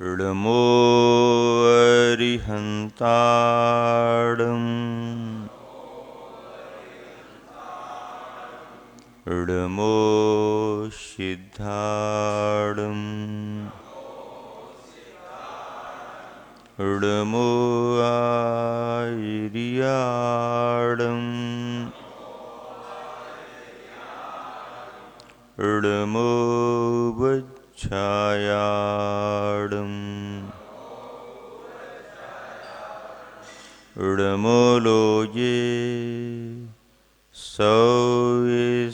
ऋडमो अरिहन्ताडम् ऋडमो सिद्धाडम् ऋडमो आयिर्याडम् ऋडमो वज्झायाडम् ऋडमो लोये सौयसाहूडम्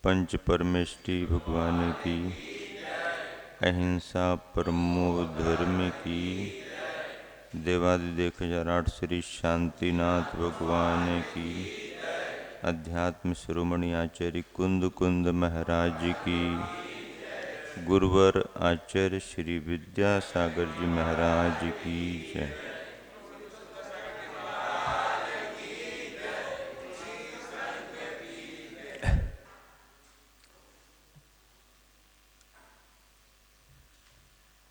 पंच परमेष्टि भगवान की, अहिंसा परमो धर्म की, देवादिदेव 1008 श्री शांतिनाथ भगवान की, अध्यात्म शिरोमणि आचार्य कुंद कुंद महाराज की, गुरुवर आचार्य श्री विद्यासागर जी महाराज की जय।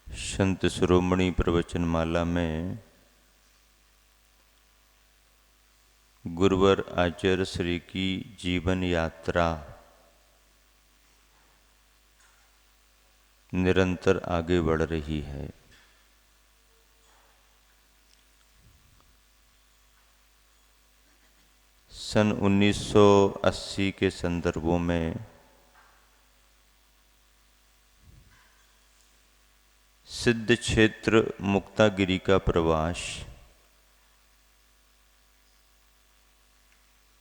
संत शिरोमणि प्रवचन माला में गुरुवर आचार्य श्री की जीवन यात्रा निरंतर आगे बढ़ रही है। सन 1980 के संदर्भों में सिद्ध क्षेत्र मुक्तागिरी का प्रवास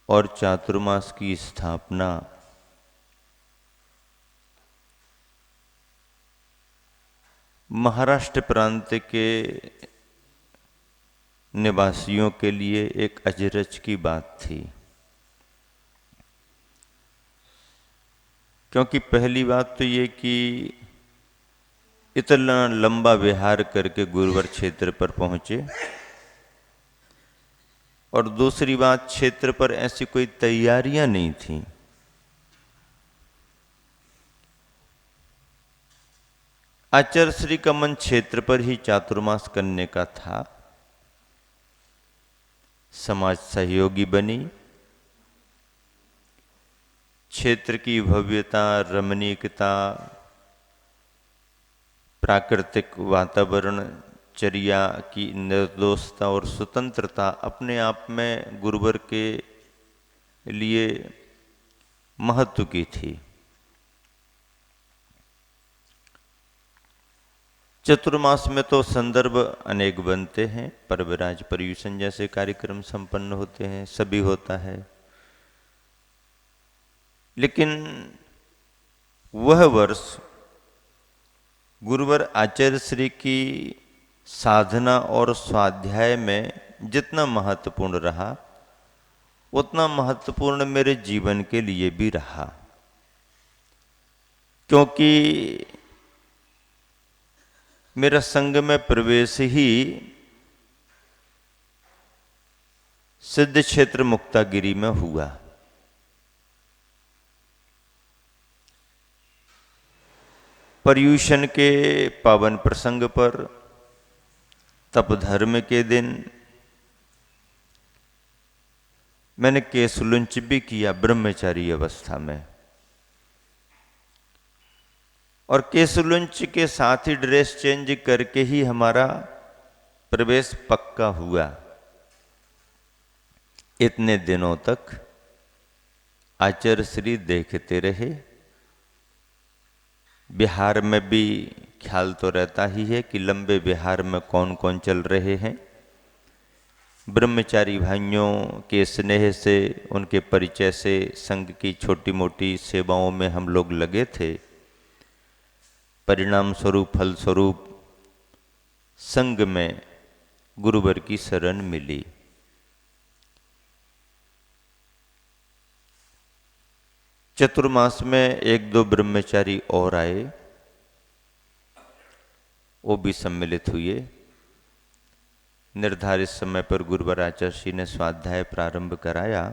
और चातुर्मास की स्थापना महाराष्ट्र प्रांत के निवासियों के लिए एक अजरज की बात थी, क्योंकि पहली बात तो ये कि इतना लंबा विहार करके गुरुवर क्षेत्र पर पहुंचे, और दूसरी बात क्षेत्र पर ऐसी कोई तैयारियां नहीं थी। आचार्य श्री का मन क्षेत्र पर ही चातुर्मास करने का था। समाज सहयोगी बनी, क्षेत्र की भव्यता, रमणीकता, प्राकृतिक वातावरण, चर्या की निर्दोषता और स्वतंत्रता अपने आप में गुरुवर के लिए महत्व की थी। चतुर्मास में तो संदर्भ अनेक बनते हैं, परविराज पर्यूषण जैसे कार्यक्रम संपन्न होते हैं, सभी होता है, लेकिन वह वर्ष गुरुवर आचार्य श्री की साधना और स्वाध्याय में जितना महत्वपूर्ण रहा, उतना महत्वपूर्ण मेरे जीवन के लिए भी रहा, क्योंकि मेरा संघ में प्रवेश ही सिद्ध क्षेत्र मुक्तागिरी में हुआ। पर्यूषण के पावन प्रसंग पर, तप धर्म के दिन मैंने केशलुंच भी किया ब्रह्मचारी अवस्था में, और केशलुंच के साथ ही ड्रेस चेंज करके ही हमारा प्रवेश पक्का हुआ। इतने दिनों तक आचार्य श्री देखते रहे। बिहार में भी ख्याल तो रहता ही है कि लंबे बिहार में कौन कौन चल रहे हैं। ब्रह्मचारी भाइयों के स्नेह से, उनके परिचय से संघ की छोटी मोटी सेवाओं में हम लोग लगे थे। परिणाम स्वरूप, फल स्वरूप संघ में गुरुवर की शरण मिली। चतुर्मास में 1-2 ब्रह्मचारी और आए, वो भी सम्मिलित हुए। निर्धारित समय पर गुरुवर आचार्य श्री ने स्वाध्याय प्रारंभ कराया।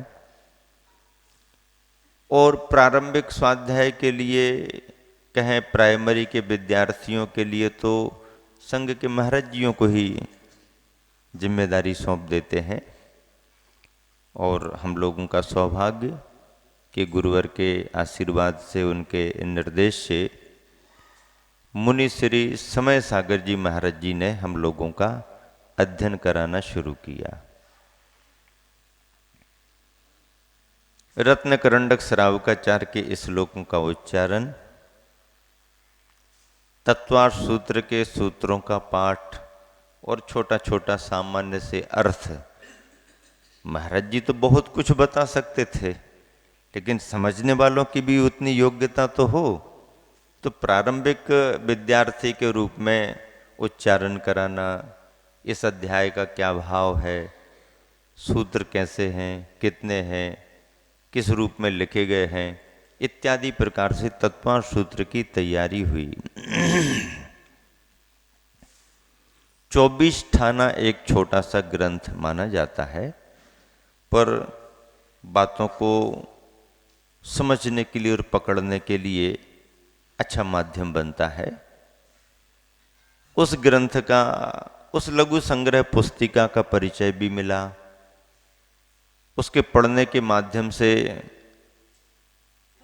और प्रारंभिक स्वाध्याय के लिए कहें प्राइमरी के विद्यार्थियों के लिए तो संघ के महाराज जियों को ही जिम्मेदारी सौंप देते हैं। और हम लोगों का सौभाग्य कि गुरुवर के आशीर्वाद से, उनके निर्देश से मुनि श्री समय सागर जी महाराज जी ने हम लोगों का अध्ययन कराना शुरू किया। रत्न करंडक श्रावकाचार्य के श्लोकों का उच्चारण, तत्वार्थ सूत्र के सूत्रों का पाठ और छोटा छोटा सामान्य से अर्थ। महाराज जी तो बहुत कुछ बता सकते थे, लेकिन समझने वालों की भी उतनी योग्यता तो हो। तो प्रारंभिक विद्यार्थी के रूप में उच्चारण कराना, इस अध्याय का क्या भाव है, सूत्र कैसे हैं, कितने हैं, किस रूप में लिखे गए हैं, इत्यादि प्रकार से तत्वार्थ सूत्र की तैयारी हुई। 24 ठाना एक छोटा सा ग्रंथ माना जाता है, पर बातों को समझने के लिए और पकड़ने के लिए अच्छा माध्यम बनता है। उस ग्रंथ का, उस लघु संग्रह पुस्तिका का परिचय भी मिला। उसके पढ़ने के माध्यम से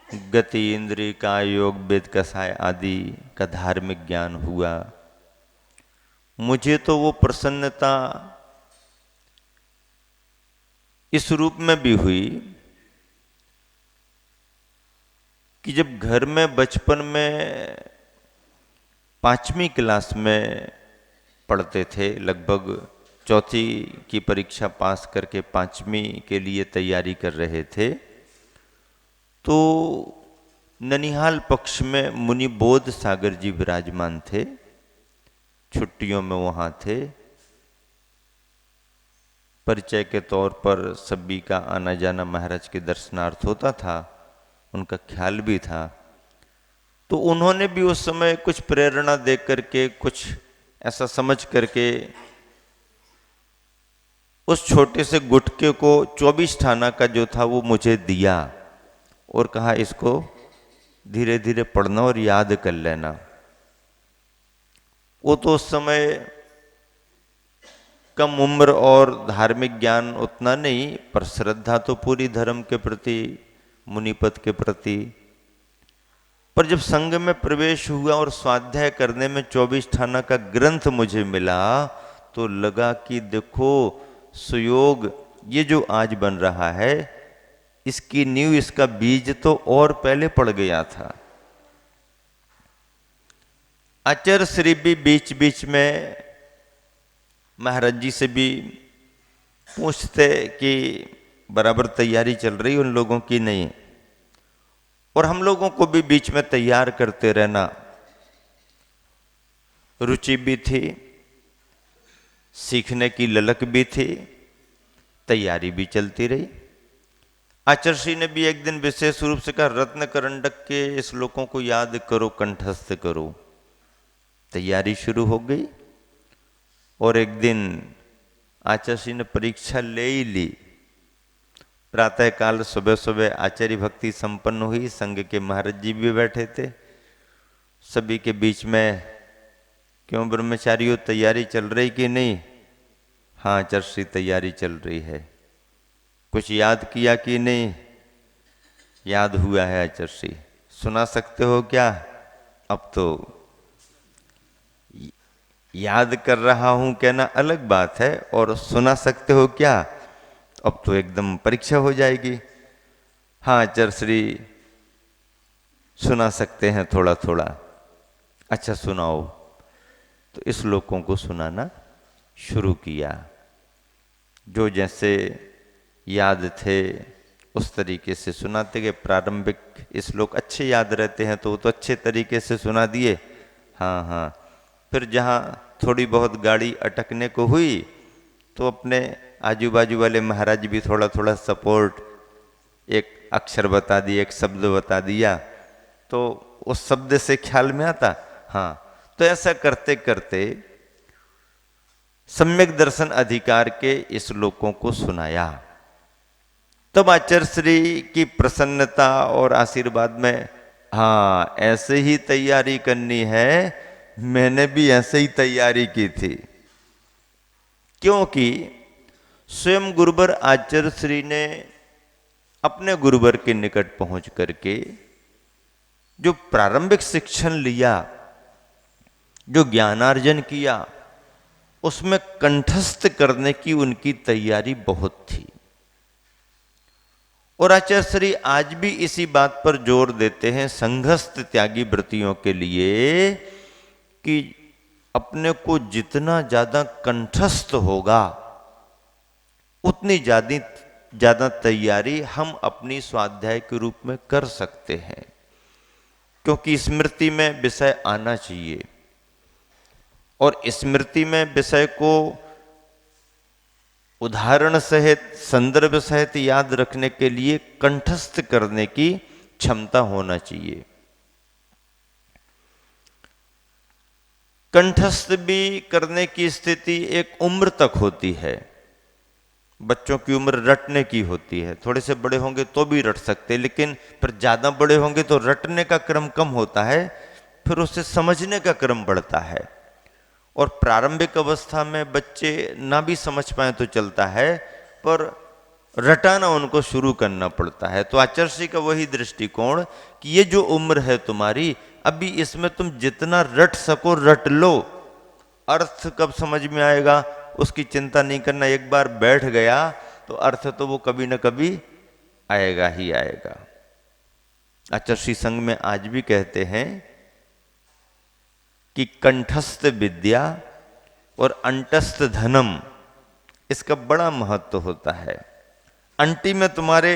गति, इंद्रिय का योग, वेद कसाय आदि का धार्मिक ज्ञान हुआ। मुझे तो वो प्रसन्नता इस रूप में भी हुई कि जब घर में बचपन में 5वीं क्लास में पढ़ते थे, लगभग चौथी की परीक्षा पास करके 5वीं के लिए तैयारी कर रहे थे, तो ननिहाल पक्ष में मुनि बोध सागर जी विराजमान थे। छुट्टियों में वहाँ थे। परिचय के तौर पर सभी का आना जाना महाराज के दर्शनार्थ होता था, उनका ख्याल भी था। तो उन्होंने भी उस समय कुछ प्रेरणा दे करके, कुछ ऐसा समझ करके उस छोटे से गुटके को 24 ठाना का जो था वो मुझे दिया और कहा इसको धीरे धीरे पढ़ना और याद कर लेना। वो तो उस समय कम उम्र और धार्मिक ज्ञान उतना नहीं, पर श्रद्धा तो पूरी धर्म के प्रति, मुनिपद के प्रति। पर जब संघ में प्रवेश हुआ और स्वाध्याय करने में 24 ठाना का ग्रंथ मुझे मिला, तो लगा कि देखो सुयोग ये जो आज बन रहा है, इसकी नींव, इसका बीज तो और पहले पड़ गया था। आचार्य श्री भी बीच बीच में महाराज जी से भी पूछते कि बराबर तैयारी चल रही उन लोगों की, नहीं, और हम लोगों को भी बीच में तैयार करते रहना। रुचि भी थी, सीखने की ललक भी थी, तैयारी भी चलती रही। आचार्य श्री ने भी एक दिन विशेष रूप से कहा, रत्न करंडक के श्लोकों को याद करो, कंठस्थ करो। तैयारी शुरू हो गई और एक दिन आचार्य श्री ने परीक्षा ले ही ली। प्रातःकाल सुबह सुबह आचार्य भक्ति संपन्न हुई। संघ के महाराज जी भी बैठे थे। सभी के बीच में, क्यों ब्रह्मचारियों तैयारी चल रही कि नहीं? हाँ आचार्य श्री तैयारी चल रही है। कुछ याद किया कि नहीं? याद हुआ है आचार्य श्री। सुना सकते हो क्या? अब तो याद कर रहा हूं कहना अलग बात है, और सुना सकते हो क्या, अब तो एकदम परीक्षा हो जाएगी। हाँ आचार्य श्री सुना सकते हैं थोड़ा थोड़ा। अच्छा सुनाओ। तो इस श्लोकों को सुनाना शुरू किया। जो जैसे याद थे उस तरीके से सुनाते गए। प्रारंभिक श्लोक अच्छे याद रहते हैं तो वो तो अच्छे तरीके से सुना दिए। हाँ हाँ। फिर जहाँ थोड़ी बहुत गाड़ी अटकने को हुई तो अपने आजू बाजू वाले महाराज भी थोड़ा थोड़ा सपोर्ट, एक अक्षर बता दिया, एक शब्द बता दिया, तो उस शब्द से ख्याल में आता। हाँ, तो ऐसा करते करते सम्यक दर्शन अधिकार के श्लोकों को सुनाया। तब आचार्य श्री की प्रसन्नता और आशीर्वाद में, हाँ ऐसे ही तैयारी करनी है, मैंने भी ऐसे ही तैयारी की थी। क्योंकि स्वयं गुरुवर आचार्य श्री ने अपने गुरुवर के निकट पहुंच करके जो प्रारंभिक शिक्षण लिया, जो ज्ञानार्जन किया, उसमें कंठस्थ करने की उनकी तैयारी बहुत थी। और आचार्य श्री आज भी इसी बात पर जोर देते हैं संघस्थ त्यागी व्रतियों के लिए कि अपने को जितना ज्यादा कंठस्थ होगा उतनी ज्यादा तैयारी हम अपनी स्वाध्याय के रूप में कर सकते हैं, क्योंकि स्मृति में विषय आना चाहिए और स्मृति में विषय को उदाहरण सहित संदर्भ सहित याद रखने के लिए कंठस्थ करने की क्षमता होना चाहिए। कंठस्थ भी करने की स्थिति एक उम्र तक होती है। बच्चों की उम्र रटने की होती है, थोड़े से बड़े होंगे तो भी रट सकते, लेकिन फिर ज्यादा बड़े होंगे तो रटने का क्रम कम होता है, फिर उससे समझने का क्रम बढ़ता है। और प्रारंभिक अवस्था में बच्चे ना भी समझ पाए तो चलता है, पर रटाना उनको शुरू करना पड़ता है। तो आचार्य का वही दृष्टिकोण कि ये जो उम्र है तुम्हारी, अभी इसमें तुम जितना रट सको रट लो, अर्थ कब समझ में आएगा उसकी चिंता नहीं करना, एक बार बैठ गया तो अर्थ तो वो कभी ना कभी आएगा ही आएगा। आचार्य संघ में आज भी कहते हैं कि कंठस्थ विद्या और अंटस्थ धनम, इसका बड़ा महत्व होता है। अंटी में तुम्हारे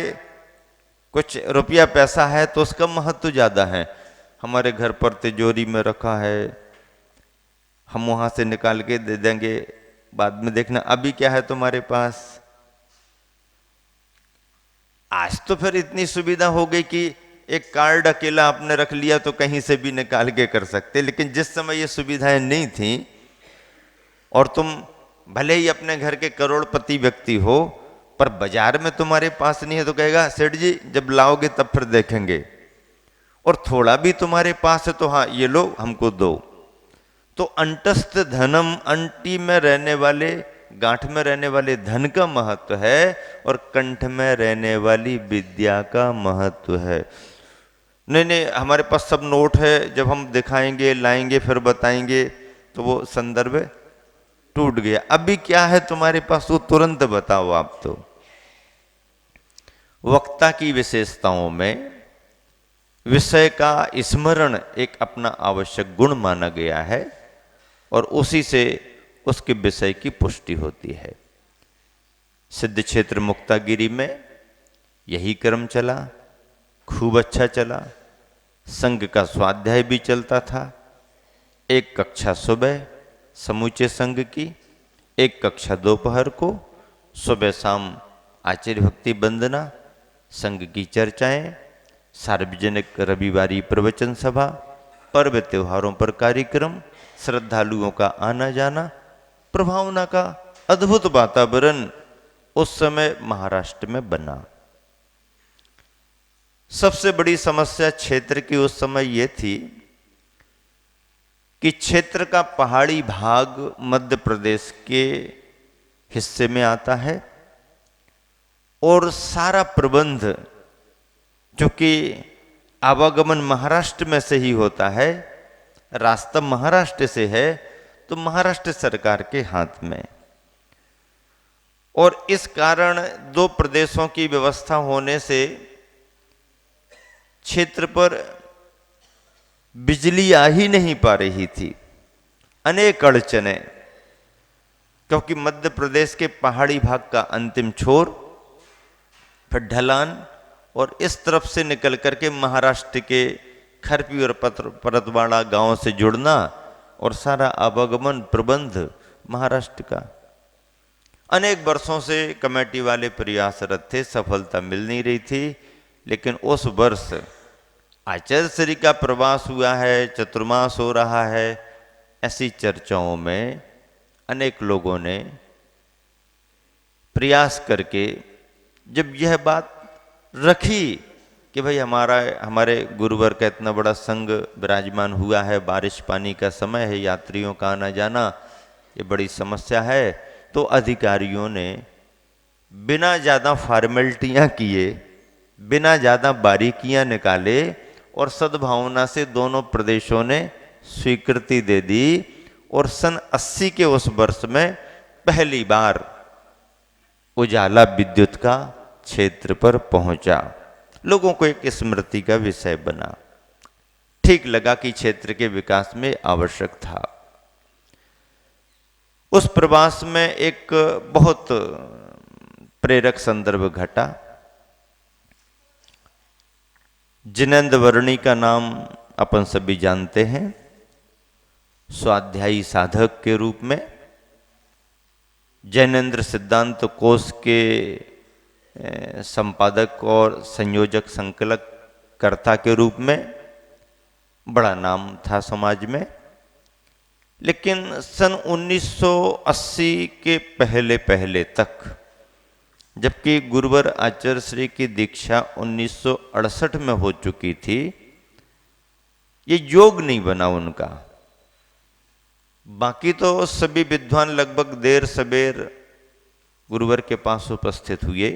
कुछ रुपया पैसा है तो उसका महत्व ज्यादा है। हमारे घर पर तिजोरी में रखा है, हम वहां से निकाल के दे देंगे, बाद में देखना अभी क्या है तुम्हारे पास। आज तो फिर इतनी सुविधा हो गई कि एक कार्ड अकेला आपने रख लिया तो कहीं से भी निकाल के कर सकते, लेकिन जिस समय ये सुविधाएं नहीं थी और तुम भले ही अपने घर के करोड़पति व्यक्ति हो, पर बाजार में तुम्हारे पास नहीं है तो कहेगा सेठ जी जब लाओगे तब फिर देखेंगे। और थोड़ा भी तुम्हारे पास है तो हाँ ये लो हमको दो। तो अंटस्थ धनम, अंटी में रहने वाले, गांठ में रहने वाले धन का महत्व है और कंठ में रहने वाली विद्या का महत्व है। नहीं नहीं हमारे पास सब नोट है, जब हम दिखाएंगे लाएंगे फिर बताएंगे तो वो संदर्भ टूट गया। अभी क्या है तुम्हारे पास वो तुरंत बताओ आप। तो वक्ता की विशेषताओं में विषय का स्मरण एक अपना आवश्यक गुण माना गया है और उसी से उसके विषय की पुष्टि होती है। सिद्ध क्षेत्र मुक्तागिरी में यही क्रम चला, खूब अच्छा चला। संघ का स्वाध्याय भी चलता था, एक कक्षा सुबह समूचे संघ की, एक कक्षा दोपहर को, सुबह शाम आचार्य भक्ति वंदना, संघ की चर्चाएं, सार्वजनिक रविवारी प्रवचन सभा, पर्व त्योहारों पर कार्यक्रम, श्रद्धालुओं का आना जाना, प्रभावना का अद्भुत वातावरण उस समय महाराष्ट्र में बना। सबसे बड़ी समस्या क्षेत्र की उस समय यह थी कि क्षेत्र का पहाड़ी भाग मध्य प्रदेश के हिस्से में आता है और सारा प्रबंध जो कि आवागमन महाराष्ट्र में से ही होता है, रास्ता महाराष्ट्र से है, तो महाराष्ट्र सरकार के हाथ में। और इस कारण दो प्रदेशों की व्यवस्था होने से क्षेत्र पर बिजली आ ही नहीं पा रही थी, अनेक अड़चनें। क्योंकि मध्य प्रदेश के पहाड़ी भाग का अंतिम छोर, फिर ढलान, और इस तरफ से निकल करके महाराष्ट्र के खरपी और परतवाड़ा गांव से जुड़ना और सारा आवागमन प्रबंध महाराष्ट्र का। अनेक वर्षों से कमेटी वाले प्रयासरत थे, सफलता मिल नहीं रही थी। लेकिन उस वर्ष आचार्य श्री का प्रवास हुआ है, चतुर्मास हो रहा है, ऐसी चर्चाओं में अनेक लोगों ने प्रयास करके जब यह बात रखी कि भाई हमारे गुरुवर का इतना बड़ा संघ विराजमान हुआ है, बारिश पानी का समय है, यात्रियों का आना जाना, ये बड़ी समस्या है, तो अधिकारियों ने बिना ज़्यादा फॉर्मेलिटियाँ किए, बिना ज़्यादा बारीकियाँ निकाले और सद्भावना से दोनों प्रदेशों ने स्वीकृति दे दी। और सन 80 के उस वर्ष में पहली बार उजाला विद्युत का क्षेत्र पर पहुंचा। लोगों को एक स्मृति का विषय बना, ठीक लगा कि क्षेत्र के विकास में आवश्यक था। उस प्रवास में एक बहुत प्रेरक संदर्भ घटा। जिनेंद्र वर्णी का नाम अपन सभी जानते हैं, स्वाध्यायी साधक के रूप में, जैनेन्द्र सिद्धांत कोश के संपादक और संयोजक संकलक कर्ता के रूप में बड़ा नाम था समाज में। लेकिन सन 1980 के पहले पहले तक, जबकि गुरुवर आचार्य श्री की दीक्षा 1968 में हो चुकी थी, ये योग नहीं बना उनका। बाकी तो सभी विद्वान लगभग देर सबेर गुरुवर के पास उपस्थित हुए,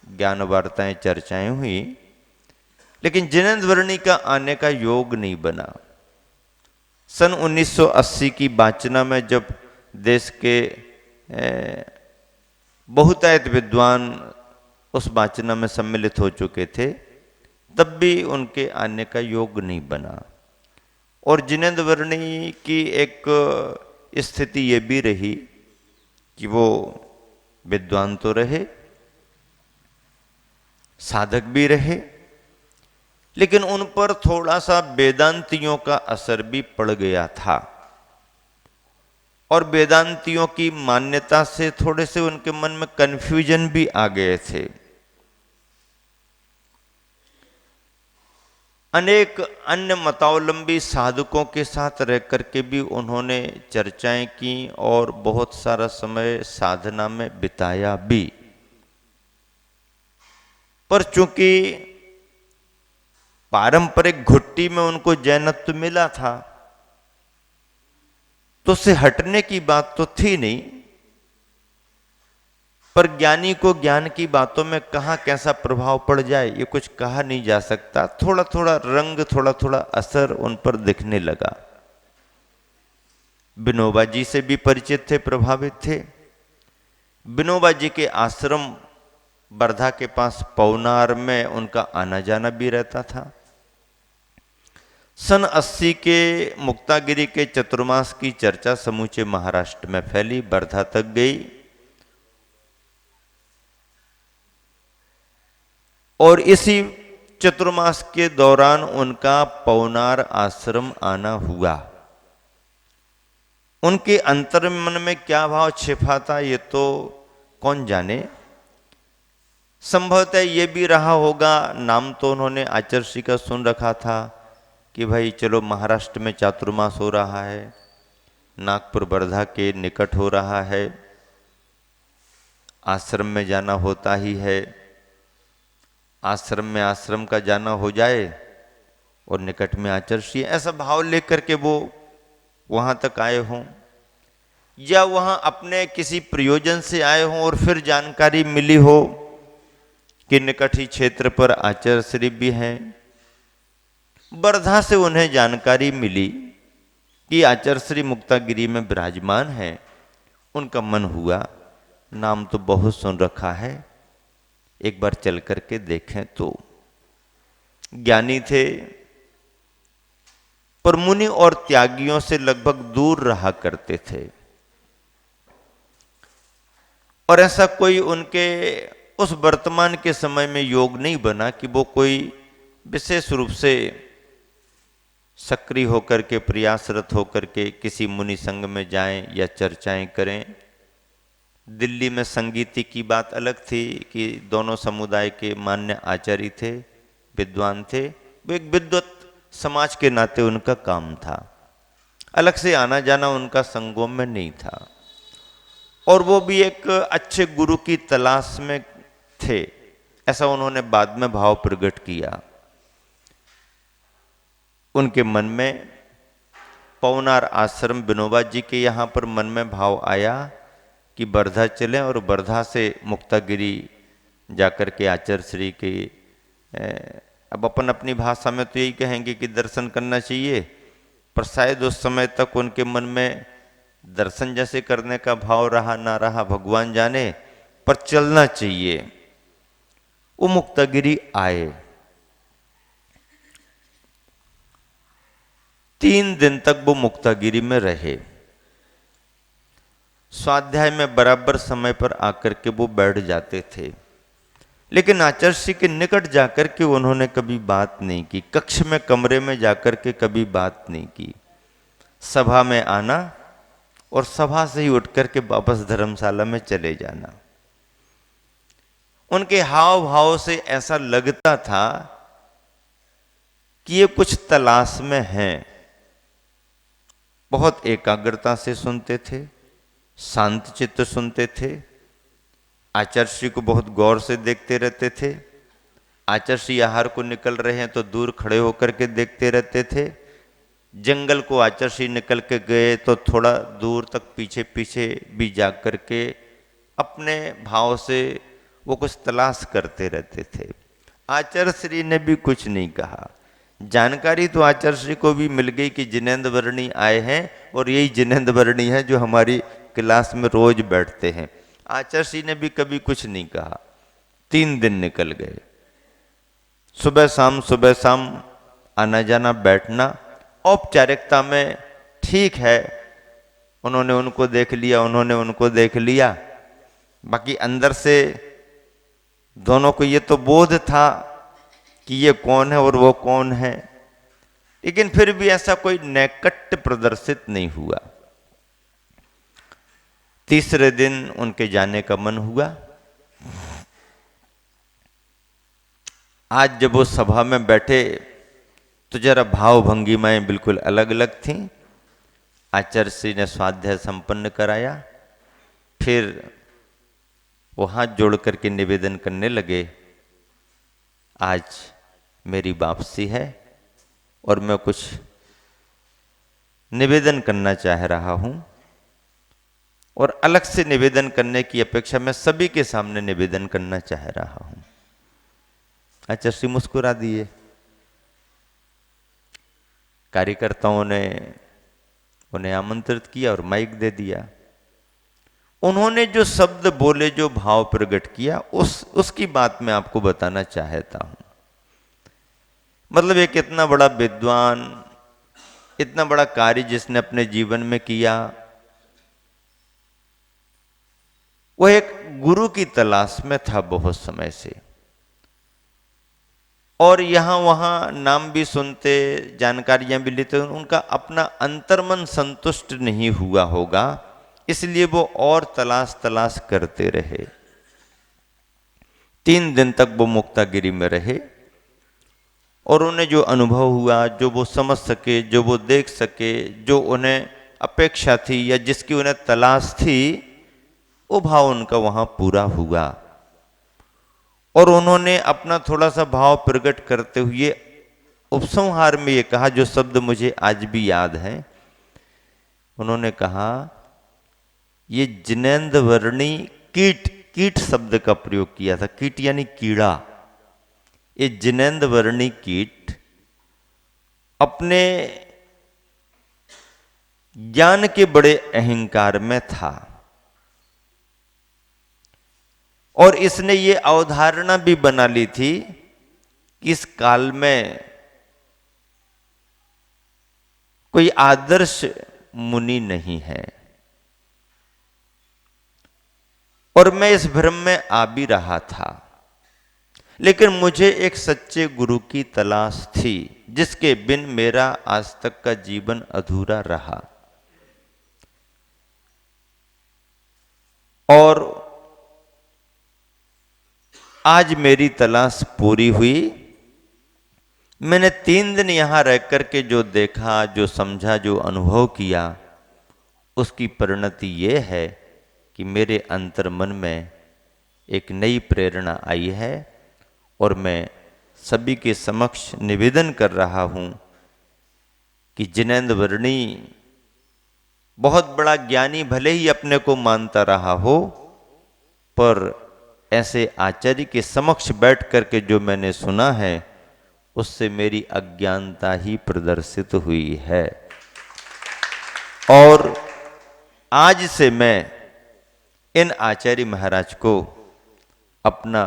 ज्ञान वार्ताएं चर्चाएं हुई, लेकिन जिनेंद्र वर्णी का आने का योग नहीं बना। सन 1980 की वाचना में जब देश के बहुतायत विद्वान उस वाचना में सम्मिलित हो चुके थे, तब भी उनके आने का योग नहीं बना। और जिनेंद्र वर्णी की एक स्थिति ये भी रही कि वो विद्वान तो रहे, साधक भी रहे, लेकिन उन पर थोड़ा सा वेदांतियों का असर भी पड़ गया था। और वेदांतियों की मान्यता से थोड़े से उनके मन में कन्फ्यूजन भी आ गए थे। अनेक अन्य मतावलंबी साधकों के साथ रह करके भी उन्होंने चर्चाएं की और बहुत सारा समय साधना में बिताया भी। पर चूंकि पारंपरिक घुट्टी में उनको जैनत्व मिला था, तो उससे हटने की बात तो थी नहीं। पर ज्ञानी को ज्ञान की बातों में कहाँ कैसा प्रभाव पड़ जाए ये कुछ कहा नहीं जा सकता। थोड़ा थोड़ा रंग, थोड़ा थोड़ा असर उन पर दिखने लगा। विनोबा जी से भी परिचित थे, प्रभावित थे। विनोबा जी के आश्रम वर्धा के पास पवनार में उनका आना जाना भी रहता था। सन 80 के मुक्तागिरी के चतुर्मास की चर्चा समूचे महाराष्ट्र में फैली, वर्धा तक गई। और इसी चतुर्मास के दौरान उनका पवनार आश्रम आना हुआ। उनके अंतर्मन में क्या भाव छिपा था ये तो कौन जाने। संभवतः ये भी रहा होगा, नाम तो उन्होंने आचार्य श्री का सुन रखा था कि भाई चलो महाराष्ट्र में चातुर्मास हो रहा है, नागपुर वर्धा के निकट हो रहा है, आश्रम में जाना होता ही है। आश्रम में आश्रम का जाना हो जाए और निकट में आचार्य श्री, ऐसा भाव लेकर के वो वहां तक आए हों, या वहां अपने किसी प्रयोजन से आए हों और फिर जानकारी मिली हो कि निकट ही क्षेत्र पर आचार्य श्री भी हैं। वर्धा से उन्हें जानकारी मिली कि आचार्य श्री मुक्तागिरी में विराजमान हैं। उनका मन हुआ, नाम तो बहुत सुन रखा है, एक बार चल करके देखें तो। ज्ञानी थे, पर मुनि और त्यागियों से लगभग दूर रहा करते थे। और ऐसा कोई उनके उस वर्तमान के समय में योग नहीं बना कि वो कोई विशेष रूप से सक्रिय होकर के, प्रयासरत होकर के किसी मुनि संघ में जाएं या चर्चाएं करें। दिल्ली में संगीति की बात अलग थी कि दोनों समुदाय के मान्य आचार्य थे, विद्वान थे, वो एक विद्वत समाज के नाते उनका काम था। अलग से आना जाना उनका संगों में नहीं था। और वो भी एक अच्छे गुरु की तलाश में थे। ऐसा उन्होंने बाद में भाव प्रकट किया। उनके मन में पवनार आश्रम विनोबा जी के यहाँ पर मन में भाव आया कि वर्धा चलें और वर्धा से मुक्तागिरी जाकर के आचार्य श्री के अब अपन अपनी भाषा में तो यही कहेंगे कि दर्शन करना चाहिए, पर शायद उस समय तक उनके मन में दर्शन जैसे करने का भाव रहा ना रहा भगवान जाने, पर चलना चाहिए। वो मुक्तागिरी आए। 3 दिन तक वो मुक्तागिरी में रहे। स्वाध्याय में बराबर समय पर आकर के वो बैठ जाते थे, लेकिन आचार्य श्री के निकट जाकर के उन्होंने कभी बात नहीं की, कक्ष में कमरे में जाकर के कभी बात नहीं की। सभा में आना और सभा से ही उठ करके वापस धर्मशाला में चले जाना। उनके हाव भाव से ऐसा लगता था कि ये कुछ तलाश में हैं। बहुत एकाग्रता से सुनते थे, शांत चित्त सुनते थे, आचार्य श्री को बहुत गौर से देखते रहते थे। आचार्य श्री आहार को निकल रहे हैं तो दूर खड़े होकर के देखते रहते थे। जंगल को आचार्य श्री निकल के गए तो थोड़ा दूर तक पीछे पीछे भी जा कर के अपने भाव से वो कुछ तलाश करते रहते थे। आचार्य श्री ने भी कुछ नहीं कहा। जानकारी तो आचार्य श्री को भी मिल गई कि जिनेंद्र वर्णी आए हैं और यही जिनेंद्र वर्णी है जो हमारी क्लास में रोज बैठते हैं। आचार्य श्री ने भी कभी कुछ नहीं कहा। 3 दिन निकल गए। सुबह शाम आना जाना बैठना औपचारिकता में ठीक है। उन्होंने उनको देख लिया, उन्होंने उनको देख लिया। बाकी अंदर से दोनों को ये तो बोध था कि ये कौन है और वो कौन है, लेकिन फिर भी ऐसा कोई नैकट्य प्रदर्शित नहीं हुआ। तीसरे दिन उनके जाने का मन हुआ। आज जब वो सभा में बैठे तो जरा भाव भंगिमाएं बिल्कुल अलग अलग थीं। आचार्य श्री ने स्वाध्याय संपन्न कराया, फिर वो हाथ जोड़ करके निवेदन करने लगे, आज मेरी वापसी है और मैं कुछ निवेदन करना चाह रहा हूं, और अलग से निवेदन करने की अपेक्षा मैं सभी के सामने निवेदन करना चाह रहा हूं। आचार्य श्री मुस्कुरा दिए। कार्यकर्ताओं ने उन्हें आमंत्रित किया और माइक दे दिया। उन्होंने जो शब्द बोले, जो भाव प्रकट किया, उसकी बात मैं आपको बताना चाहता हूं। मतलब एक इतना बड़ा विद्वान, इतना बड़ा कार्य जिसने अपने जीवन में किया, वह एक गुरु की तलाश में था बहुत समय से, और यहां वहां नाम भी सुनते, जानकारियां भी लेते, उनका अपना अंतर्मन संतुष्ट नहीं हुआ होगा, इसलिए वो और तलाश करते रहे। 3 दिन तक वो मुक्तागिरी में रहे और उन्हें जो अनुभव हुआ, जो वो समझ सके, जो वो देख सके, जो उन्हें अपेक्षा थी या जिसकी उन्हें तलाश थी, वो भाव उनका वहां पूरा हुआ। और उन्होंने अपना थोड़ा सा भाव प्रकट करते हुए उपसंहार में ये कहा, जो शब्द मुझे आज भी याद है। उन्होंने कहा, ये जिनेंद्र वर्णी कीट शब्द का प्रयोग किया था। कीट यानी कीड़ा। ये जिनेंद्र वर्णी कीट अपने ज्ञान के बड़े अहंकार में था, और इसने ये अवधारणा भी बना ली थी कि इस काल में कोई आदर्श मुनि नहीं है। और मैं इस भ्रम में आ भी रहा था, लेकिन मुझे एक सच्चे गुरु की तलाश थी, जिसके बिन मेरा आज तक का जीवन अधूरा रहा। और आज मेरी तलाश पूरी हुई। मैंने 3 दिन यहां रह करके जो देखा, जो समझा, जो अनुभव किया, उसकी परिणति ये है कि मेरे अंतर मन में एक नई प्रेरणा आई है, और मैं सभी के समक्ष निवेदन कर रहा हूं कि जिनेंद्र वर्णी बहुत बड़ा ज्ञानी भले ही अपने को मानता रहा हो, पर ऐसे आचार्य के समक्ष बैठ करके जो मैंने सुना है उससे मेरी अज्ञानता ही प्रदर्शित हुई है। और आज से मैं इन आचार्य महाराज को अपना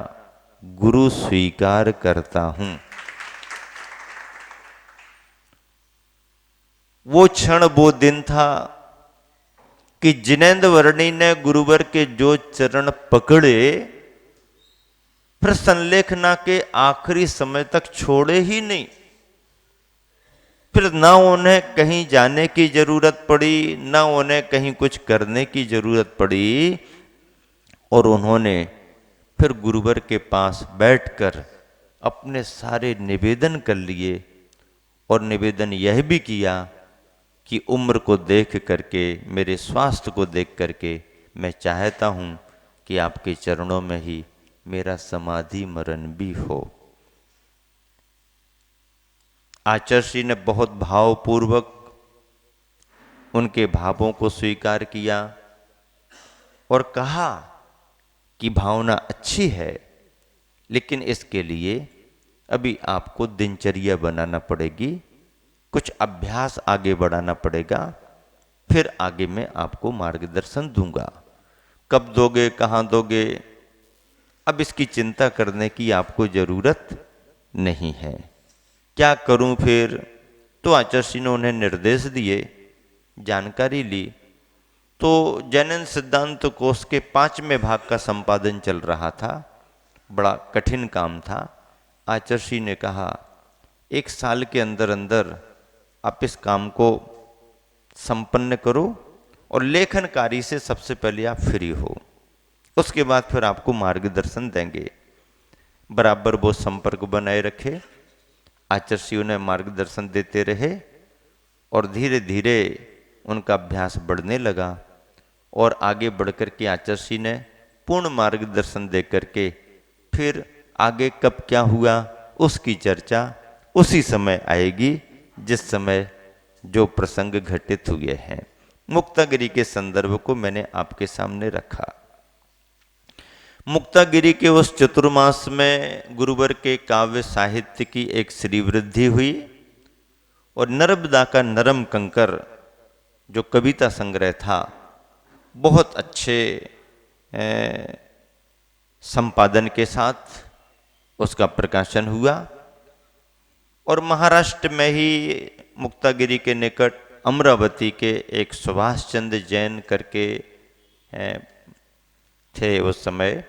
गुरु स्वीकार करता हूं। वो क्षण, वो दिन था कि जिनेंद्र वर्णी ने गुरुवर के जो चरण पकड़े, फिर संलेखना के आखिरी समय तक छोड़े ही नहीं। फिर ना उन्हें कहीं जाने की जरूरत पड़ी, ना उन्हें कहीं कुछ करने की जरूरत पड़ी, और उन्होंने फिर गुरुवर के पास बैठकर अपने सारे निवेदन कर लिए। और निवेदन यह भी किया कि उम्र को देख करके, मेरे स्वास्थ्य को देख करके मैं चाहता हूं कि आपके चरणों में ही मेरा समाधि मरण भी हो। आचार्य श्री ने बहुत भावपूर्वक उनके भावों को स्वीकार किया और कहा कि भावना अच्छी है, लेकिन इसके लिए अभी आपको दिनचर्या बनाना पड़ेगी, कुछ अभ्यास आगे बढ़ाना पड़ेगा, फिर आगे मैं आपको मार्गदर्शन दूंगा। कब दोगे, कहाँ दोगे, अब इसकी चिंता करने की आपको जरूरत नहीं है। क्या करूं फिर? तो आचार्य श्री ने उन्हें निर्देश दिए, जानकारी ली। तो जैन सिद्धांत कोश के 5वें भाग का संपादन चल रहा था, बड़ा कठिन काम था। आचार्य श्री ने कहा 1 साल के अंदर अंदर आप इस काम को संपन्न करो और लेखन कार्य से सबसे पहले आप फ्री हो, उसके बाद फिर आपको मार्गदर्शन देंगे। बराबर वो संपर्क बनाए रखे, आचार्य श्री उन्हें मार्गदर्शन देते रहे और धीरे धीरे उनका अभ्यास बढ़ने लगा। और आगे बढ़कर के आचार्य श्री ने पूर्ण मार्गदर्शन दे करके फिर आगे कब क्या हुआ उसकी चर्चा उसी समय आएगी जिस समय जो प्रसंग घटित हुए हैं। मुक्तागिरी के संदर्भ को मैंने आपके सामने रखा। मुक्तागिरी के उस चतुर्मास में गुरुवर के काव्य साहित्य की एक श्रीवृद्धि हुई और नर्मदा का नरम कंकर जो कविता संग्रह था बहुत अच्छे संपादन के साथ उसका प्रकाशन हुआ। और महाराष्ट्र में ही मुक्तागिरी के निकट अमरावती के एक सुभाष चंद्र जैन करके थे उस समय,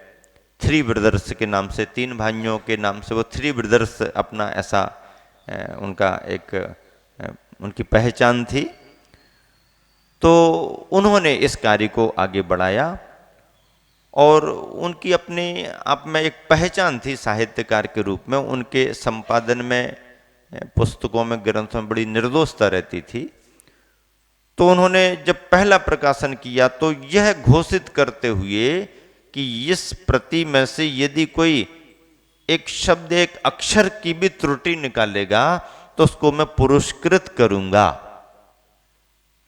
3 ब्रदर्स के नाम से, 3 भाइयों के नाम से वो 3 ब्रदर्स अपना ऐसा उनका एक उनकी पहचान थी। तो उन्होंने इस कार्य को आगे बढ़ाया और उनकी अपने आप में एक पहचान थी साहित्यकार के रूप में। उनके संपादन में, पुस्तकों में, ग्रंथों में बड़ी निर्दोषता रहती थी। तो उन्होंने जब पहला प्रकाशन किया तो यह घोषित करते हुए कि इस प्रति में से यदि कोई एक शब्द, एक अक्षर की भी त्रुटि निकालेगा तो उसको मैं पुरस्कृत करूंगा।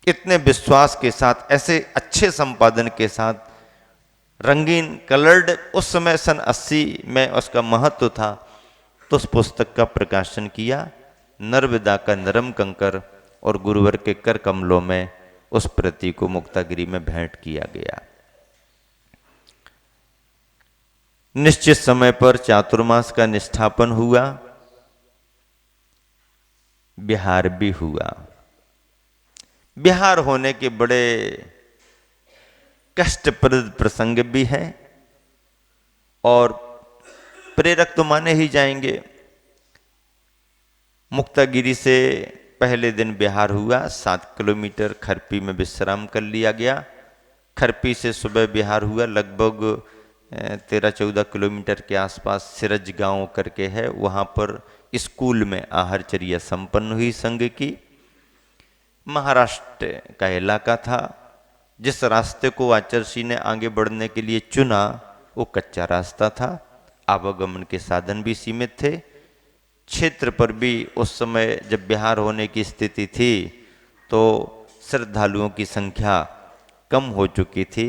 इतने विश्वास के साथ, ऐसे अच्छे संपादन के साथ, रंगीन कलर्ड, उस समय सन 80 में उसका महत्व था। तो उस पुस्तक का प्रकाशन किया, नर्मदा का नरम कंकर, और गुरुवर के कर कमलों में उस प्रति को मुक्तागिरी में भेंट किया गया। निश्चित समय पर चातुर्मास का निष्ठापन हुआ, बिहार भी हुआ। बिहार होने के बड़े कष्टप्रद प्रसंग भी हैं और प्रेरक तो माने ही जाएंगे। मुक्तागिरी से पहले दिन बिहार हुआ, 7 किलोमीटर खरपी में विश्राम कर लिया गया। खरपी से सुबह बिहार हुआ, लगभग 13-14 किलोमीटर के आसपास सिरज गांव करके है, वहां पर स्कूल में आहारचर्या संपन्न हुई संघ की। महाराष्ट्र का इलाका था। जिस रास्ते को आचार्य श्री ने आगे बढ़ने के लिए चुना वो कच्चा रास्ता था, आवागमन के साधन भी सीमित थे। क्षेत्र पर भी उस समय जब बिहार होने की स्थिति थी तो श्रद्धालुओं की संख्या कम हो चुकी थी।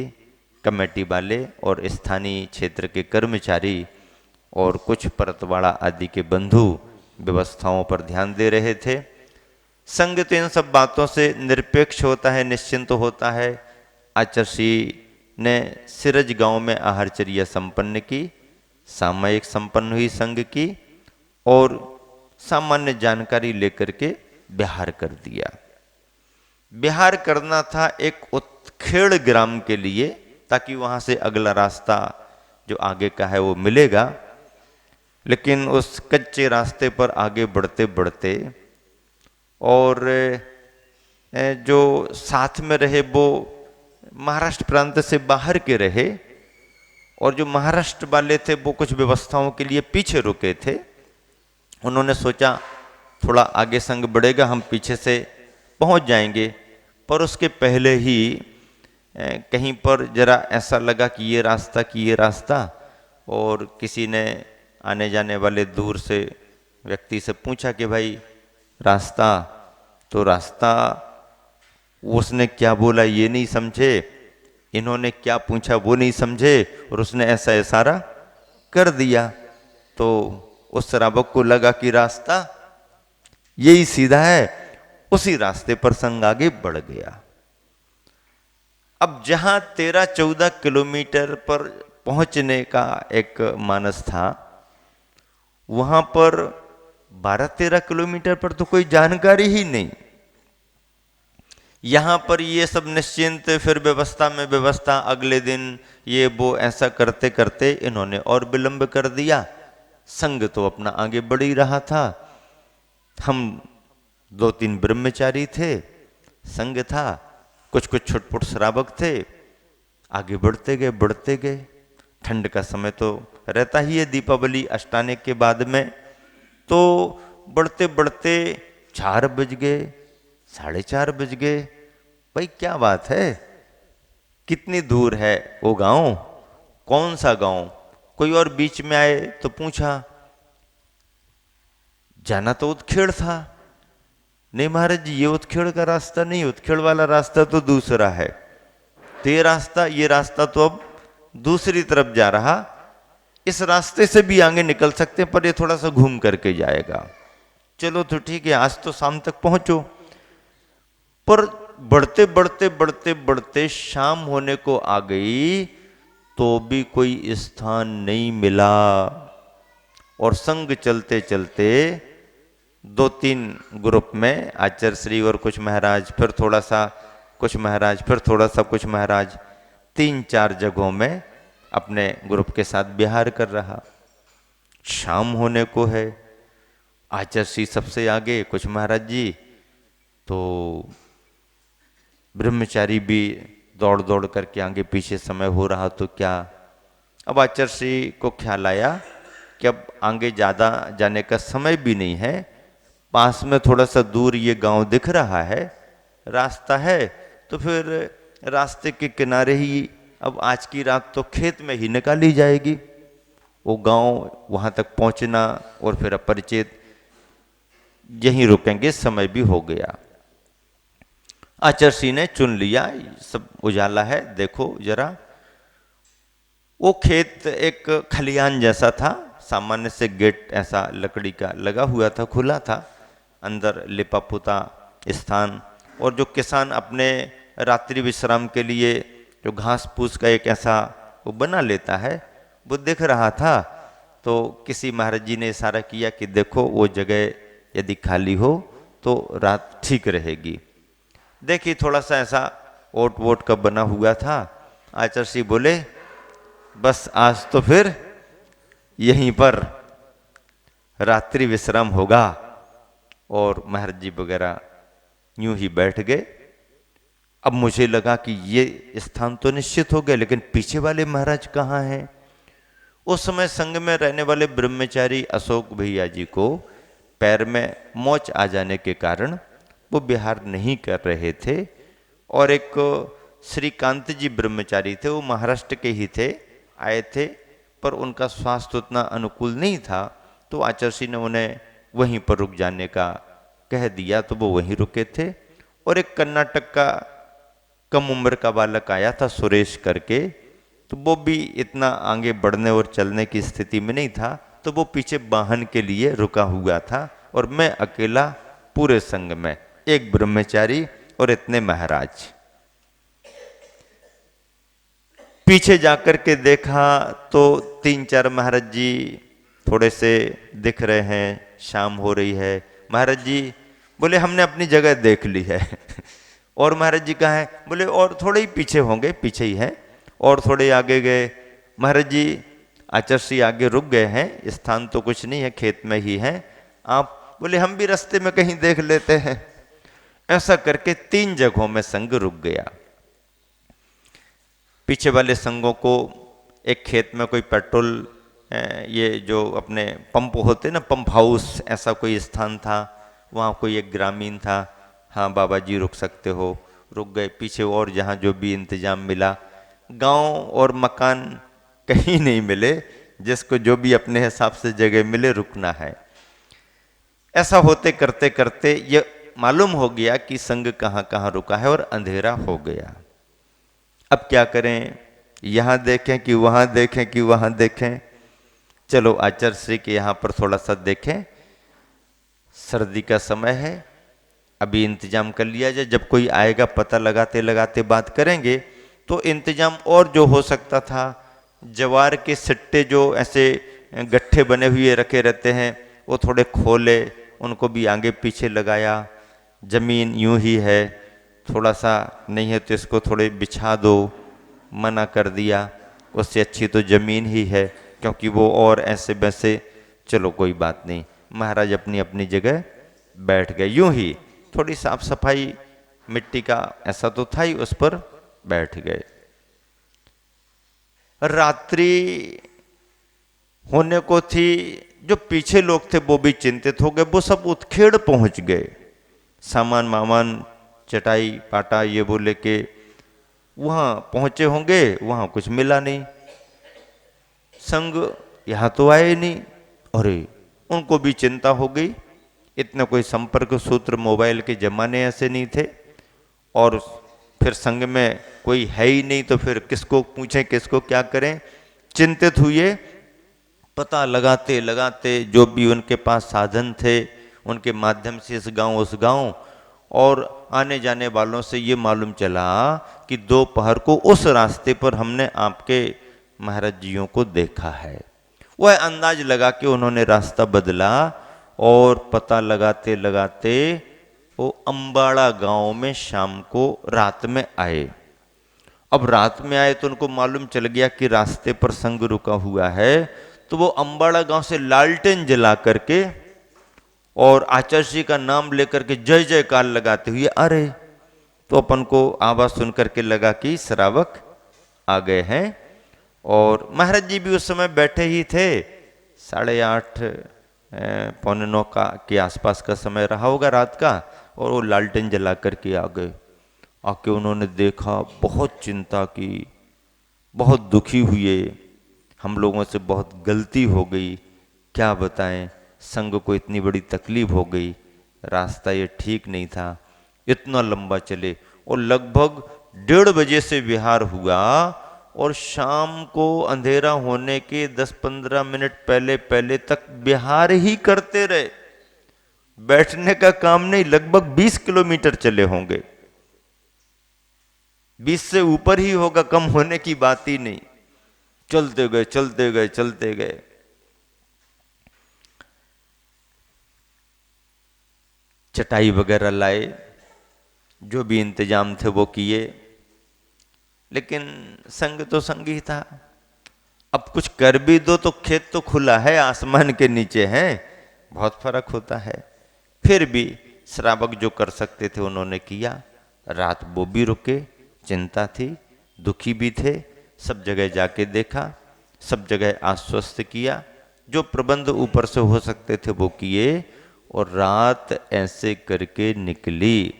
कमेटी वाले और स्थानीय क्षेत्र के कर्मचारी और कुछ परतवाड़ा आदि के बंधु व्यवस्थाओं पर ध्यान दे रहे थे। संघ तो इन सब बातों से निरपेक्ष होता है, निश्चिंत होता है। आचार्य ने सिरज गांव में आहारचर्या संपन्न की, सामयिक संपन्न हुई संघ की और सामान्य जानकारी लेकर के बिहार कर दिया। बिहार करना था एक उत्खेड़ ग्राम के लिए, ताकि वहां से अगला रास्ता जो आगे का है वो मिलेगा। लेकिन उस कच्चे रास्ते पर आगे बढ़ते बढ़ते और जो साथ में रहे वो महाराष्ट्र प्रांत से बाहर के रहे, और जो महाराष्ट्र वाले थे वो कुछ व्यवस्थाओं के लिए पीछे रुके थे। उन्होंने सोचा थोड़ा आगे संग बढ़ेगा, हम पीछे से पहुंच जाएंगे। पर उसके पहले ही कहीं पर जरा ऐसा लगा कि ये रास्ता, और किसी ने आने जाने वाले दूर से व्यक्ति से पूछा कि भाई रास्ता, तो रास्ता उसने क्या बोला ये नहीं समझे, इन्होंने क्या पूछा वो नहीं समझे, और उसने ऐसा इशारा कर दिया। तो उस श्रावक को लगा कि रास्ता यही सीधा है, उसी रास्ते पर संग आगे बढ़ गया। अब जहां 13-14 किलोमीटर पर पहुंचने का एक मानस था, वहां पर 12-13 किलोमीटर पर तो कोई जानकारी ही नहीं। यहां पर ये सब निश्चिंत, फिर व्यवस्था में व्यवस्था, अगले दिन ये वो, ऐसा करते करते इन्होंने और विलंब कर दिया। संघ तो अपना आगे बढ़ ही रहा था। हम 2-3 ब्रह्मचारी थे, संघ था, कुछ कुछ छुटपुट श्रावक थे। आगे बढ़ते गए। ठंड का समय तो रहता ही है दीपावली अष्टाने के बाद में। तो बढ़ते बढ़ते 4 बज गए, 4:30 बज गए। भाई क्या बात है, कितनी दूर है वो गांव, कौन सा गांव? कोई और बीच में आए तो पूछा, जाना तो उत्खेड़ था। नहीं महाराज जी, ये उत्खेड़ का रास्ता नहीं, उत्खेड़ वाला रास्ता तो दूसरा है। तो ये रास्ता तो अब दूसरी तरफ जा रहा, इस रास्ते से भी आगे निकल सकते हैं, पर ये थोड़ा सा घूम करके जाएगा। चलो तो ठीक है, आज तो शाम तक पहुंचो। पर बढ़ते शाम होने को आ गई तो भी कोई स्थान नहीं मिला। और संग चलते चलते 2-3 ग्रुप में, आचार्य श्री और कुछ महाराज, फिर थोड़ा सा कुछ महाराज, फिर थोड़ा सा कुछ महाराज, 3-4 जगहों में अपने ग्रुप के साथ विहार कर रहा। शाम होने को है, आचार्य श्री सबसे आगे, कुछ महाराज जी, तो ब्रह्मचारी भी दौड़ दौड़ करके आगे पीछे, समय हो रहा तो क्या। अब आचार्य श्री को ख्याल आया कि अब आगे ज़्यादा जाने का समय भी नहीं है, पास में थोड़ा सा दूर ये गांव दिख रहा है, रास्ता है, तो फिर रास्ते के किनारे ही अब आज की रात तो खेत में ही निकाली जाएगी। वो गांव, वहां तक पहुंचना और फिर अपरिचित, यहीं रुकेंगे, समय भी हो गया। आचार्य ने चुन लिया, सब उजाला है, देखो जरा। वो खेत एक खलियान जैसा था, सामान्य से गेट ऐसा लकड़ी का लगा हुआ था, खुला था, अंदर लिपा पुता स्थान। और जो किसान अपने रात्रि विश्राम के लिए जो घास फूस का एक ऐसा वो बना लेता है, वो दिख रहा था। तो किसी महाराज जी ने इशारा किया कि देखो वो जगह यदि खाली हो तो रात ठीक रहेगी। देखिए थोड़ा सा ऐसा ओट वोट का बना हुआ था। आचार्य श्री बोले, बस आज तो फिर यहीं पर रात्रि विश्राम होगा। और महाराज जी वगैरह यूं ही बैठ गए। अब मुझे लगा कि ये स्थान तो निश्चित हो गया, लेकिन पीछे वाले महाराज कहाँ हैं? उस समय संग में रहने वाले ब्रह्मचारी अशोक भैया जी को पैर में मोच आ जाने के कारण वो विहार नहीं कर रहे थे। और एक श्रीकांत जी ब्रह्मचारी थे, वो महाराष्ट्र के ही थे, आए थे, पर उनका स्वास्थ्य उतना अनुकूल नहीं था, तो आचार्य ने उन्हें वहीं पर रुक जाने का कह दिया, तो वो वहीं रुके थे। और एक कर्नाटक का कम उम्र का बालक आया था, सुरेश करके, तो वो भी इतना आगे बढ़ने और चलने की स्थिति में नहीं था, तो वो पीछे वाहन के लिए रुका हुआ था। और मैं अकेला पूरे संग में, एक ब्रह्मचारी और इतने महाराज। पीछे जाकर के देखा तो 3-4 महाराज जी थोड़े से दिख रहे हैं, शाम हो रही है। महाराज जी बोले हमने अपनी जगह देख ली है। और महाराज जी कहाँ हैं? बोले और थोड़े ही पीछे होंगे, पीछे ही हैं। और थोड़े आगे गए, महाराज जी आचार्य आगे रुक गए हैं, स्थान तो कुछ नहीं है, खेत में ही है आप। बोले हम भी रास्ते में कहीं देख लेते हैं। ऐसा करके 3 जगहों में संग रुक गया। पीछे वाले संघों को एक खेत में कोई पेट्रोल, ये जो अपने पंप होते ना, पंप हाउस, ऐसा कोई स्थान था। वहाँ कोई एक ग्रामीण था, हाँ बाबा जी रुक सकते हो, रुक गए। पीछे और जहाँ जो भी इंतजाम मिला, गांव और मकान कहीं नहीं मिले, जिसको जो भी अपने हिसाब से जगह मिले रुकना है। ऐसा होते करते करते ये मालूम हो गया कि संघ कहाँ कहाँ रुका है और अंधेरा हो गया। अब क्या करें, यहाँ देखें कि वहाँ देखें कि वहाँ देखें। चलो आचार्य श्री के यहाँ पर थोड़ा सा देखें, सर्दी का समय है, अभी इंतजाम कर लिया जाए, जब कोई आएगा पता लगाते लगाते बात करेंगे। तो इंतजाम और जो हो सकता था, जवार के सिट्टे जो ऐसे गट्ठे बने हुए रखे रहते हैं, वो थोड़े खोले, उनको भी आगे पीछे लगाया। जमीन यूं ही है, थोड़ा सा नहीं है तो इसको थोड़े बिछा दो, मना कर दिया। उससे अच्छी तो जमीन ही है, क्योंकि वो और ऐसे वैसे, चलो कोई बात नहीं। महाराज अपनी अपनी जगह बैठ गए, यूं ही थोड़ी साफ सफाई मिट्टी का ऐसा तो था ही, उस पर बैठ गए। रात्रि होने को थी, जो पीछे लोग थे वो भी चिंतित हो गए, वो सब उत्खेड़ पहुंच गए। सामान मामान, चटाई पाटा ये वो लेके वहां पहुंचे होंगे, वहां कुछ मिला नहीं। संग यहां तो आए नहीं। अरे उनको भी चिंता हो गई, इतना कोई संपर्क सूत्र मोबाइल के जमाने ऐसे नहीं थे, और फिर संग में कोई है ही नहीं, तो फिर किसको पूछें, किसको क्या करें। चिंतित हुए, पता लगाते लगाते जो भी उनके पास साधन थे, उनके माध्यम से इस गांव उस गांव, और आने जाने वालों से ये मालूम चला कि दोपहर को उस रास्ते पर हमने आपके महाराज जियों को देखा है। वह अंदाज लगा के उन्होंने रास्ता बदला, और पता लगाते लगाते वो अंबाड़ा गांव में शाम को रात में आए। अब रात में आए तो उनको मालूम चल गया कि रास्ते पर संग रुका हुआ है, तो वो अंबाड़ा गांव से लालटेन जला करके और आचार्य जी का नाम लेकर के जय जयकार लगाते हुए आ रहे। तो अपन को आवाज सुन करके लगा कि श्रावक आ गए हैं। और महाराज जी भी उस समय बैठे ही थे, 8:30 पौने 9 का के आसपास का समय रहा होगा रात का, और वो लालटेन जला करके आ गए। आके उन्होंने देखा, बहुत चिंता की, बहुत दुखी हुए, हम लोगों से बहुत गलती हो गई, क्या बताएं, संघ को इतनी बड़ी तकलीफ हो गई, रास्ता ये ठीक नहीं था, इतना लंबा चले। और लगभग 1:30 बजे से विहार हुआ, और शाम को अंधेरा होने के 10-15 मिनट पहले पहले तक विहार ही करते रहे। बैठने का काम नहीं, लगभग 20 किलोमीटर चले होंगे, 20 से ऊपर ही होगा, कम होने की बात ही नहीं। चलते गए चलते गए चलते गए। चटाई वगैरह लाए, जो भी इंतजाम थे वो किए, लेकिन संग तो संग ही था। अब कुछ कर भी दो तो खेत तो खुला है, आसमान के नीचे है, बहुत फर्क होता है। फिर भी श्रावक जो कर सकते थे उन्होंने किया। रात वो भी रुके, चिंता थी, दुखी भी थे, सब जगह जाके देखा, सब जगह आश्वस्त किया, जो प्रबंध ऊपर से हो सकते थे वो किए, और रात ऐसे करके निकली।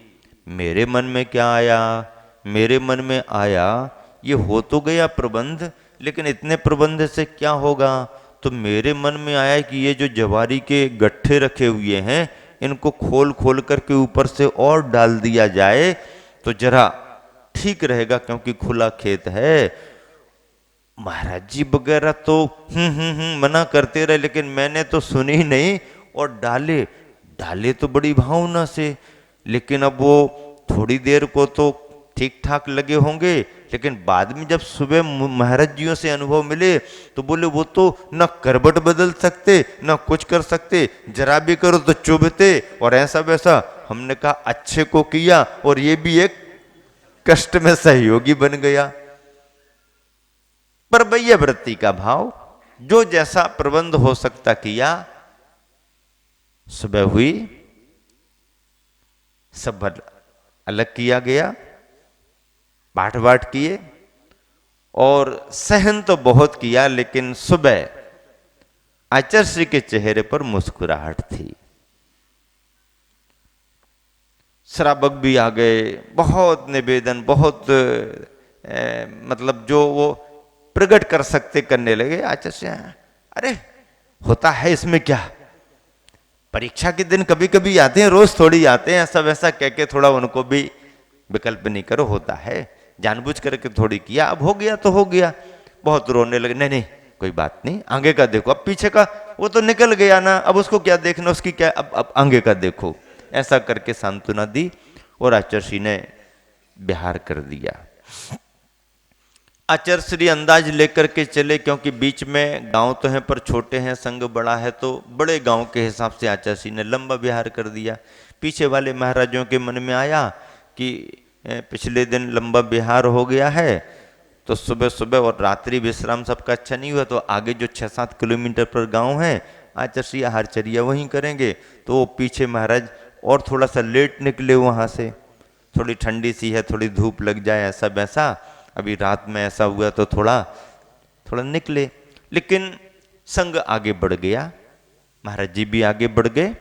मेरे मन में क्या आया, मेरे मन में आया ये हो तो गया प्रबंध, लेकिन इतने प्रबंध से क्या होगा? तो मेरे मन में आया कि ये जो जवारी के गट्ठे रखे हुए हैं इनको खोल खोल करके ऊपर से और डाल दिया जाए तो जरा ठीक रहेगा, क्योंकि खुला खेत है। महाराज जी वगैरह तो मना करते रहे, लेकिन मैंने तो सुनी नहीं और डाले डाले तो बड़ी भावना से। लेकिन अब वो थोड़ी देर को तो ठीक ठाक लगे होंगे, लेकिन बाद में जब सुबह महाराज जियों से अनुभव मिले तो बोले वो तो न करबट बदल सकते न कुछ कर सकते, जरा भी करो तो चुभते और ऐसा वैसा। हमने कहा अच्छे को किया और ये भी एक कष्ट में सहयोगी बन गया। पर भैया वृत्ति का भाव, जो जैसा प्रबंध हो सकता किया। सुबह हुई, सब अलग किया गया, बांट बांट किए और सहन तो बहुत किया, लेकिन सुबह आचार्य श्री के चेहरे पर मुस्कुराहट थी। श्रावक भी आ गए, बहुत निवेदन, बहुत मतलब जो वो प्रकट कर सकते करने लगे। आचार्य अरे होता है इसमें क्या, परीक्षा के दिन कभी कभी आते हैं, रोज थोड़ी आते हैं, ऐसा वैसा कह के थोड़ा उनको भी विकल्प नहीं करो, होता है, जानबूझ करके थोड़ी किया, अब हो गया तो हो गया। बहुत रोने लगे, नहीं नहीं कोई बात नहीं, आगे का देखो, अब पीछे का वो तो निकल गया ना, अब उसको क्या देखना, उसकी क्या, अब आगे का देखो। ऐसा करके सांत्वना दी और आचार्य श्री ने बिहार कर दिया। आचार्य श्री अंदाज लेकर के चले, क्योंकि बीच में गांव तो है पर छोटे हैं, संघ बड़ा है, तो बड़े गांव के हिसाब से आचार्य श्री ने लंबा बिहार कर दिया। पीछे वाले महाराजों के मन में आया कि पिछले दिन लंबा बिहार हो गया है, तो सुबह सुबह और रात्रि विश्राम सबका अच्छा नहीं हुआ, तो आगे जो 6-7 किलोमीटर पर गांव है आचार्य श्री आहारचर्या वहीं करेंगे। तो वो पीछे महाराज और थोड़ा सा लेट निकले वहाँ से, थोड़ी ठंडी सी है, थोड़ी धूप लग जाए ऐसा वैसा, अभी रात में ऐसा हुआ तो थोड़ा थोड़ा निकले। लेकिन संग आगे बढ़ गया, महाराज जी भी आगे बढ़ गए।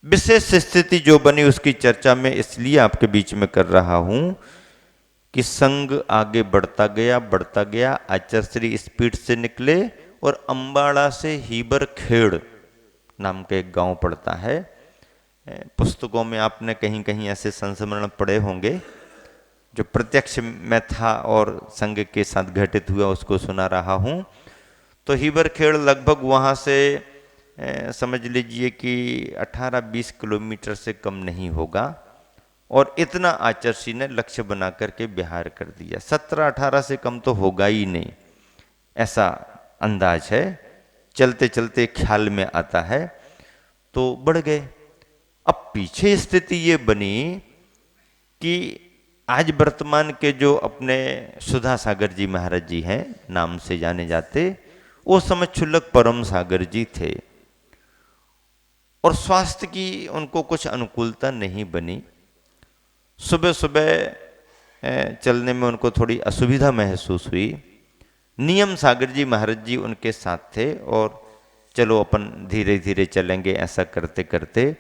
विशेष स्थिति जो बनी उसकी चर्चा में इसलिए आपके बीच में कर रहा हूं कि संग आगे बढ़ता गया। आचार्य श्री स्पीड से निकले और अंबाड़ा से हीबर खेड़ नाम का एक गांव पड़ता है। पुस्तकों में आपने कहीं कहीं ऐसे संस्मरण पढ़े होंगे, जो प्रत्यक्ष में था और संग के साथ घटित हुआ उसको सुना रहा हूं। तो हीबर खेड़ लगभग वहां से समझ लीजिए कि 18-20 किलोमीटर से कम नहीं होगा, और इतना आचार्य श्री ने लक्ष्य बना करके बिहार कर दिया। 17-18 से कम तो होगा ही नहीं, ऐसा अंदाज है, चलते चलते ख्याल में आता है। तो बढ़ गए। अब पीछे स्थिति ये बनी कि आज वर्तमान के जो अपने सुधा सागर जी महाराज जी हैं, नाम से जाने जाते, वो समय क्षुल्लक परम सागर जी थे और स्वास्थ्य की उनको कुछ अनुकूलता नहीं बनी। सुबह सुबह चलने में उनको थोड़ी असुविधा महसूस हुई। नियम सागर जी महाराज जी उनके साथ थे और चलो अपन धीरे धीरे चलेंगे, ऐसा करते करते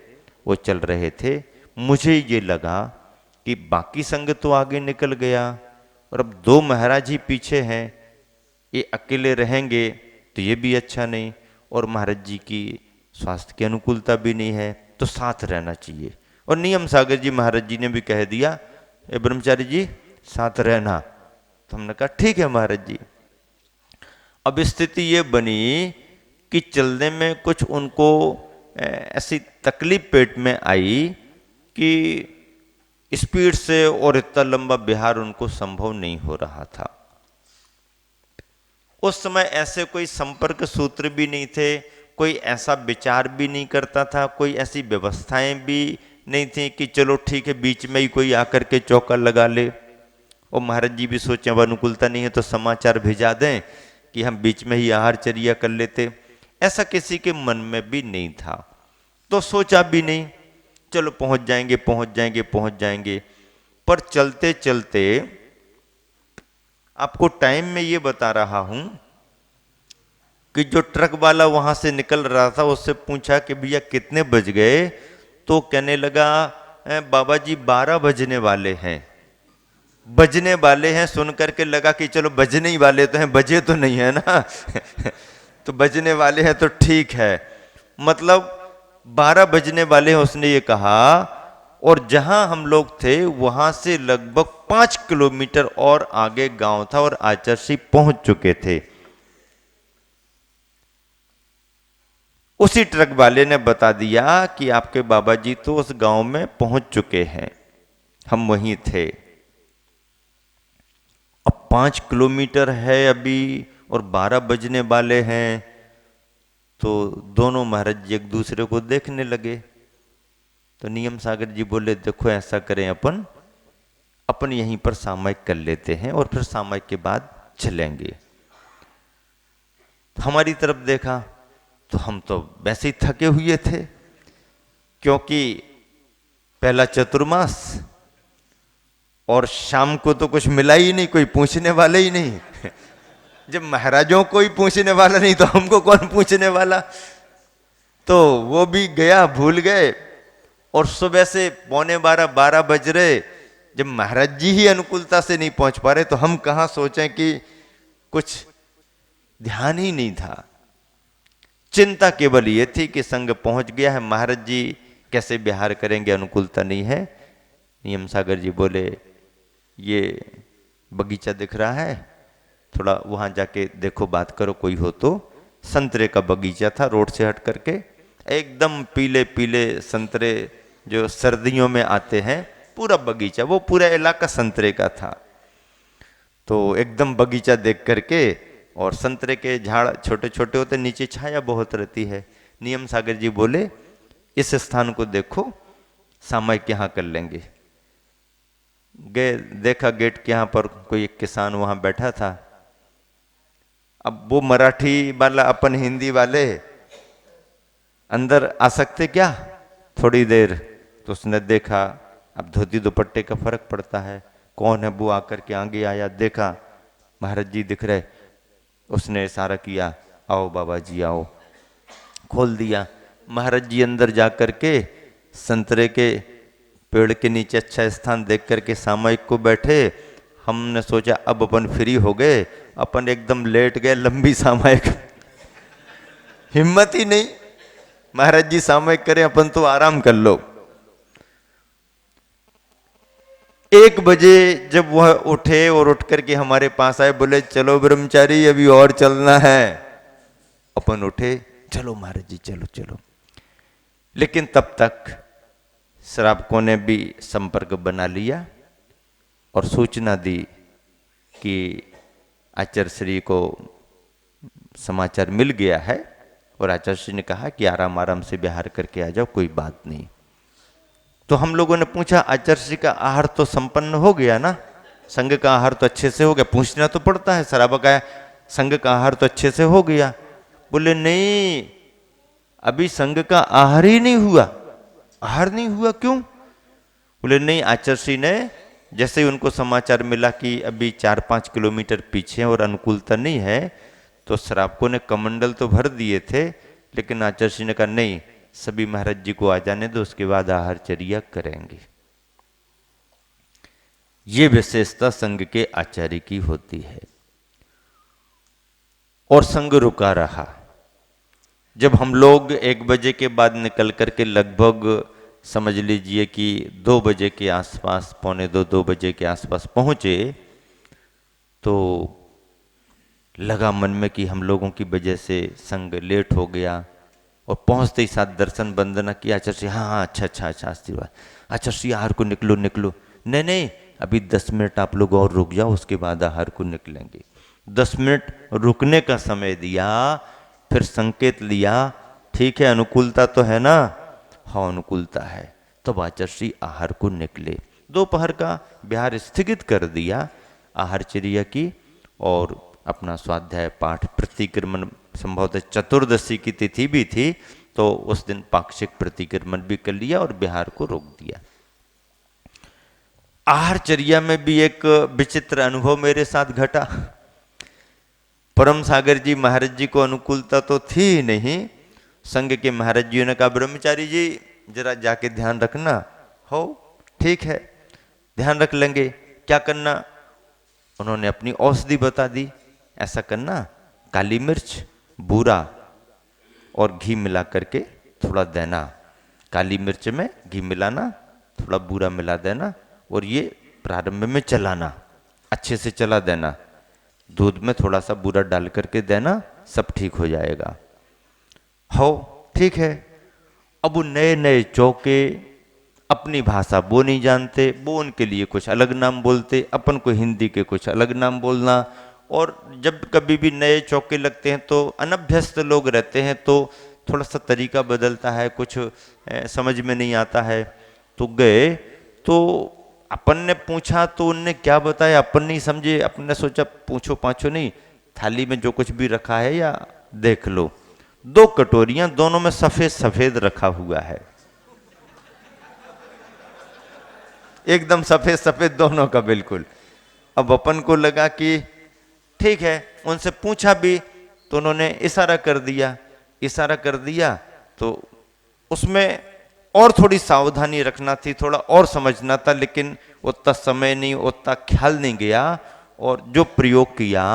वो चल रहे थे। मुझे ये लगा कि बाकी संग तो आगे निकल गया और अब 2 महाराज ही पीछे हैं, ये अकेले रहेंगे तो ये भी अच्छा नहीं, और महाराज जी की स्वास्थ्य की अनुकूलता भी नहीं है, तो साथ रहना चाहिए। और नियम सागर जी महाराज जी ने भी कह दिया, ए ब्रह्मचारी जी साथ रहना। तो हमने कहा ठीक है महाराज जी। अब स्थिति ये बनी कि चलने में कुछ उनको ऐसी तकलीफ पेट में आई कि स्पीड से और इतना लंबा बिहार उनको संभव नहीं हो रहा था। उस समय ऐसे कोई संपर्क सूत्र भी नहीं थे, कोई ऐसा विचार भी नहीं करता था, कोई ऐसी व्यवस्थाएं भी नहीं थी कि चलो ठीक है बीच में ही कोई आकर के चौका लगा ले। और महाराज जी भी सोचे अब अनुकूलता नहीं है तो समाचार भेजा दें कि हम बीच में ही आहारचर्या कर लेते, ऐसा किसी के मन में भी नहीं था। तो सोचा भी नहीं, चलो पहुंच जाएंगे पहुंच जाएंगे पहुंच जाएंगे। पर चलते चलते आपको टाइम में ये बता रहा हूं कि जो ट्रक वाला वहां से निकल रहा था उससे पूछा कि भैया कितने बज गए, तो कहने लगा बाबा जी 12 बजने वाले हैं। बजने वाले हैं, सुन करके लगा कि चलो बजने ही वाले तो हैं, बजे तो नहीं है ना तो बजने वाले हैं तो ठीक है, मतलब 12 बजने वाले हैं उसने ये कहा। और जहां हम लोग थे वहां से लगभग 5 किलोमीटर और आगे गांव था और आचर्षी पहुंच चुके थे। उसी ट्रक वाले ने बता दिया कि आपके बाबा जी तो उस गांव में पहुंच चुके हैं, हम वहीं थे। अब 5 किलोमीटर है अभी और 12 बजने वाले हैं, तो दोनों महाराज जी एक दूसरे को देखने लगे। तो नियम सागर जी बोले देखो ऐसा करें, अपन अपन यहीं पर सामायिक कर लेते हैं और फिर सामायिक के बाद चलेंगे। तो हमारी तरफ देखा तो हम तो वैसे ही थके हुए थे, क्योंकि पहला चतुर्मास और शाम को तो कुछ मिला ही नहीं, कोई पूछने वाला ही नहीं जब महाराजों को ही पूछने वाला नहीं तो हमको कौन पूछने वाला। तो वो भी गया, भूल गए। और सुबह से 11:45-12 बज रहे, जब महाराज जी ही अनुकूलता से नहीं पहुंच पा रहे तो हम कहां सोचें कि कुछ ध्यान ही नहीं था। चिंता केवल ये थी कि संघ पहुंच गया है, महाराज जी कैसे विहार करेंगे, अनुकूलता नहीं है। नियम सागर जी बोले ये बगीचा दिख रहा है, थोड़ा वहां जाके देखो, बात करो कोई हो तो। संतरे का बगीचा था, रोड से हट करके एकदम पीले पीले संतरे जो सर्दियों में आते हैं, पूरा बगीचा, वो पूरा इलाका संतरे का था। तो एकदम बगीचा देख करके, और संतरे के झाड़ छोटे छोटे होते, नीचे छाया बहुत रहती है। नियम सागर जी बोले इस स्थान को देखो, सामायिक यहाँ कर लेंगे। गए, देखा गेट के यहाँ पर कोई एक किसान वहां बैठा था। अब वो मराठी वाला, अपन हिंदी वाले अंदर आ सकते क्या थोड़ी देर? तो उसने देखा, अब धोती दुपट्टे का फर्क पड़ता है, कौन है वो आकर के आगे आया, देखा महाराज जी दिख रहे, उसने इशारा किया आओ बाबा जी आओ, खोल दिया। महाराज जी अंदर जा करके संतरे के पेड़ के नीचे अच्छा स्थान देख करके सामायिक को बैठे। हमने सोचा अब अपन फ्री हो गए, अपन एकदम लेट गए, लंबी सामायिक हिम्मत ही नहीं, महाराज जी सामायिक करें, अपन तो आराम कर लो। 1 बजे जब वह उठे और उठ करके हमारे पास आए, बोले चलो ब्रह्मचारी अभी और चलना है। अपन उठे, चलो महाराज जी चलो चलो। लेकिन तब तक श्रावकों ने भी संपर्क बना लिया और सूचना दी कि आचार्य श्री को समाचार मिल गया है, और आचार्य श्री ने कहा कि आराम आराम से विहार करके आ जाओ, कोई बात नहीं। तो हम लोगों ने पूछा आचार्य श्री का आहार तो संपन्न हो गया ना, संघ का आहार तो अच्छे से हो गया? पूछना तो पड़ता है, श्रावक आया, संघ का आहार तो अच्छे से हो गया। बोले नहीं, अभी संघ का आहार ही नहीं हुआ। आहार नहीं हुआ क्यों? बोले नहीं, आचार्य श्री ने जैसे ही उनको समाचार मिला कि अभी 4-5 किलोमीटर पीछे और अनुकूलता नहीं है, तो श्रावकों ने कमंडल तो भर दिए थे, लेकिन आचार्य श्री ने कहा नहीं, सभी महाराज जी को आ जाने दो, उसके बाद आहारचर्या करेंगे। ये विशेषता संघ के आचार्य की होती है। और संघ रुका रहा। जब हम लोग 1 बजे के बाद निकल करके लगभग समझ लीजिए कि 2 बजे के आसपास, 1:45-2 बजे के आसपास पहुंचे, तो लगा मन में कि हम लोगों की वजह से संघ लेट हो गया। और पहुंचते ही साथ दर्शन वंदना किया, आचार्य श्री हाँ हाँ अच्छा आशीर्वाद, आचार्य श्री आहार को निकलो निकलो। नहीं नहीं, अभी 10 मिनट आप लोग और रुक जाओ, उसके बाद आहार को निकलेंगे। 10 मिनट रुकने का समय दिया, फिर संकेत लिया, ठीक है अनुकूलता तो है ना? हाँ अनुकूलता है। तब आचार्य श्री आहार को निकले। दोपहर का विहार स्थगित कर दिया, आहारचर्या की, और अपना स्वाध्याय पाठ प्रतिक्रमण, संभवतः चतुर्दशी की तिथि भी थी, तो उस दिन पाक्षिक प्रतिक्रमण भी कर लिया और विहार को रोक दिया। आहारचर्या में भी एक विचित्र अनुभव मेरे साथ घटा। परम सागर जी महाराज जी को अनुकूलता तो थी ही नहीं। संघ के महाराज जी ने कहा ब्रह्मचारी जी जरा जाके ध्यान रखना। हो ठीक है, ध्यान रख लेंगे। क्या करना? उन्होंने अपनी औषधि बता दी, ऐसा करना, काली मिर्च, बूरा और घी मिला करके थोड़ा देना। काली मिर्च में घी मिलाना, थोड़ा बूरा मिला देना और ये प्रारंभ में चलाना, अच्छे से चला देना। दूध में थोड़ा सा बूरा डाल करके देना, सब ठीक हो जाएगा। हो ठीक है। अब वो नए नए चौके, अपनी भाषा वो नहीं जानते, वो उनके लिए कुछ अलग नाम बोलते, अपन को हिंदी के कुछ अलग नाम बोलना। और जब कभी भी नए चौके लगते हैं तो अनभ्यस्त लोग रहते हैं तो थोड़ा सा तरीका बदलता है, कुछ समझ में नहीं आता है। तो गए तो अपन ने पूछा तो उनने क्या बताया अपन नहीं समझे। अपन ने सोचा पूछो पाछो नहीं, थाली में जो कुछ भी रखा है या देख लो। 2 कटोरियां, दोनों में सफेद सफेद रखा हुआ है, एकदम सफेद सफेद दोनों का बिल्कुल। अब अपन को लगा कि ठीक है, उनसे पूछा भी तो उन्होंने इशारा कर दिया। इशारा कर दिया तो उसमें और थोड़ी सावधानी रखना थी, थोड़ा और समझना था, लेकिन उतना समय नहीं, उतना ख्याल नहीं गया। और जो प्रयोग किया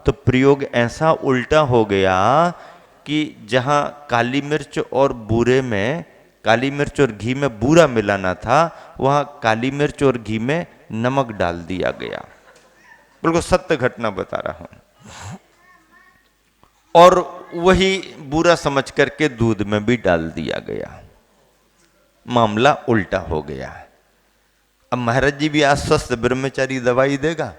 तो प्रयोग ऐसा उल्टा हो गया कि जहां काली मिर्च और बूरे में, काली मिर्च और घी में बूरा मिलाना था, वहां काली मिर्च और घी में नमक डाल दिया गया। बिल्कुल सत्य घटना बता रहा हूं। और वही बूरा समझ करके दूध में भी डाल दिया गया, मामला उल्टा हो गया। अब महाराज जी भी आश्वस्त ब्रह्मचारी दवाई देगा,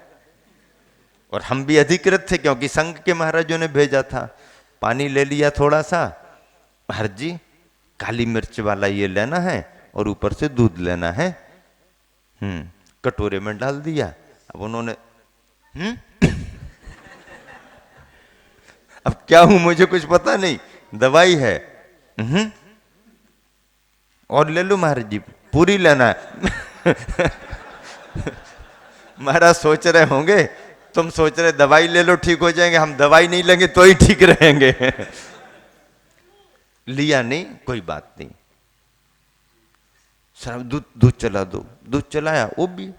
और हम भी अधिकृत थे क्योंकि संघ के महाराजों ने भेजा था। पानी ले लिया थोड़ा सा, महाराज जी काली मिर्च वाला ये लेना है और ऊपर से दूध लेना है। कटोरे में डाल दिया। अब उन्होंने अब क्या हूं मुझे कुछ पता नहीं, दवाई है। और ले लो महाराज जी, पूरी लेना है। महाराज सोच रहे होंगे, तुम सोच रहे दवाई ले लो ठीक हो जाएंगे, हम दवाई नहीं लेंगे तो ही ठीक रहेंगे। लिया नहीं, कोई बात नहीं, सर दूध दूध चला दो। दूध चलाया, वो भी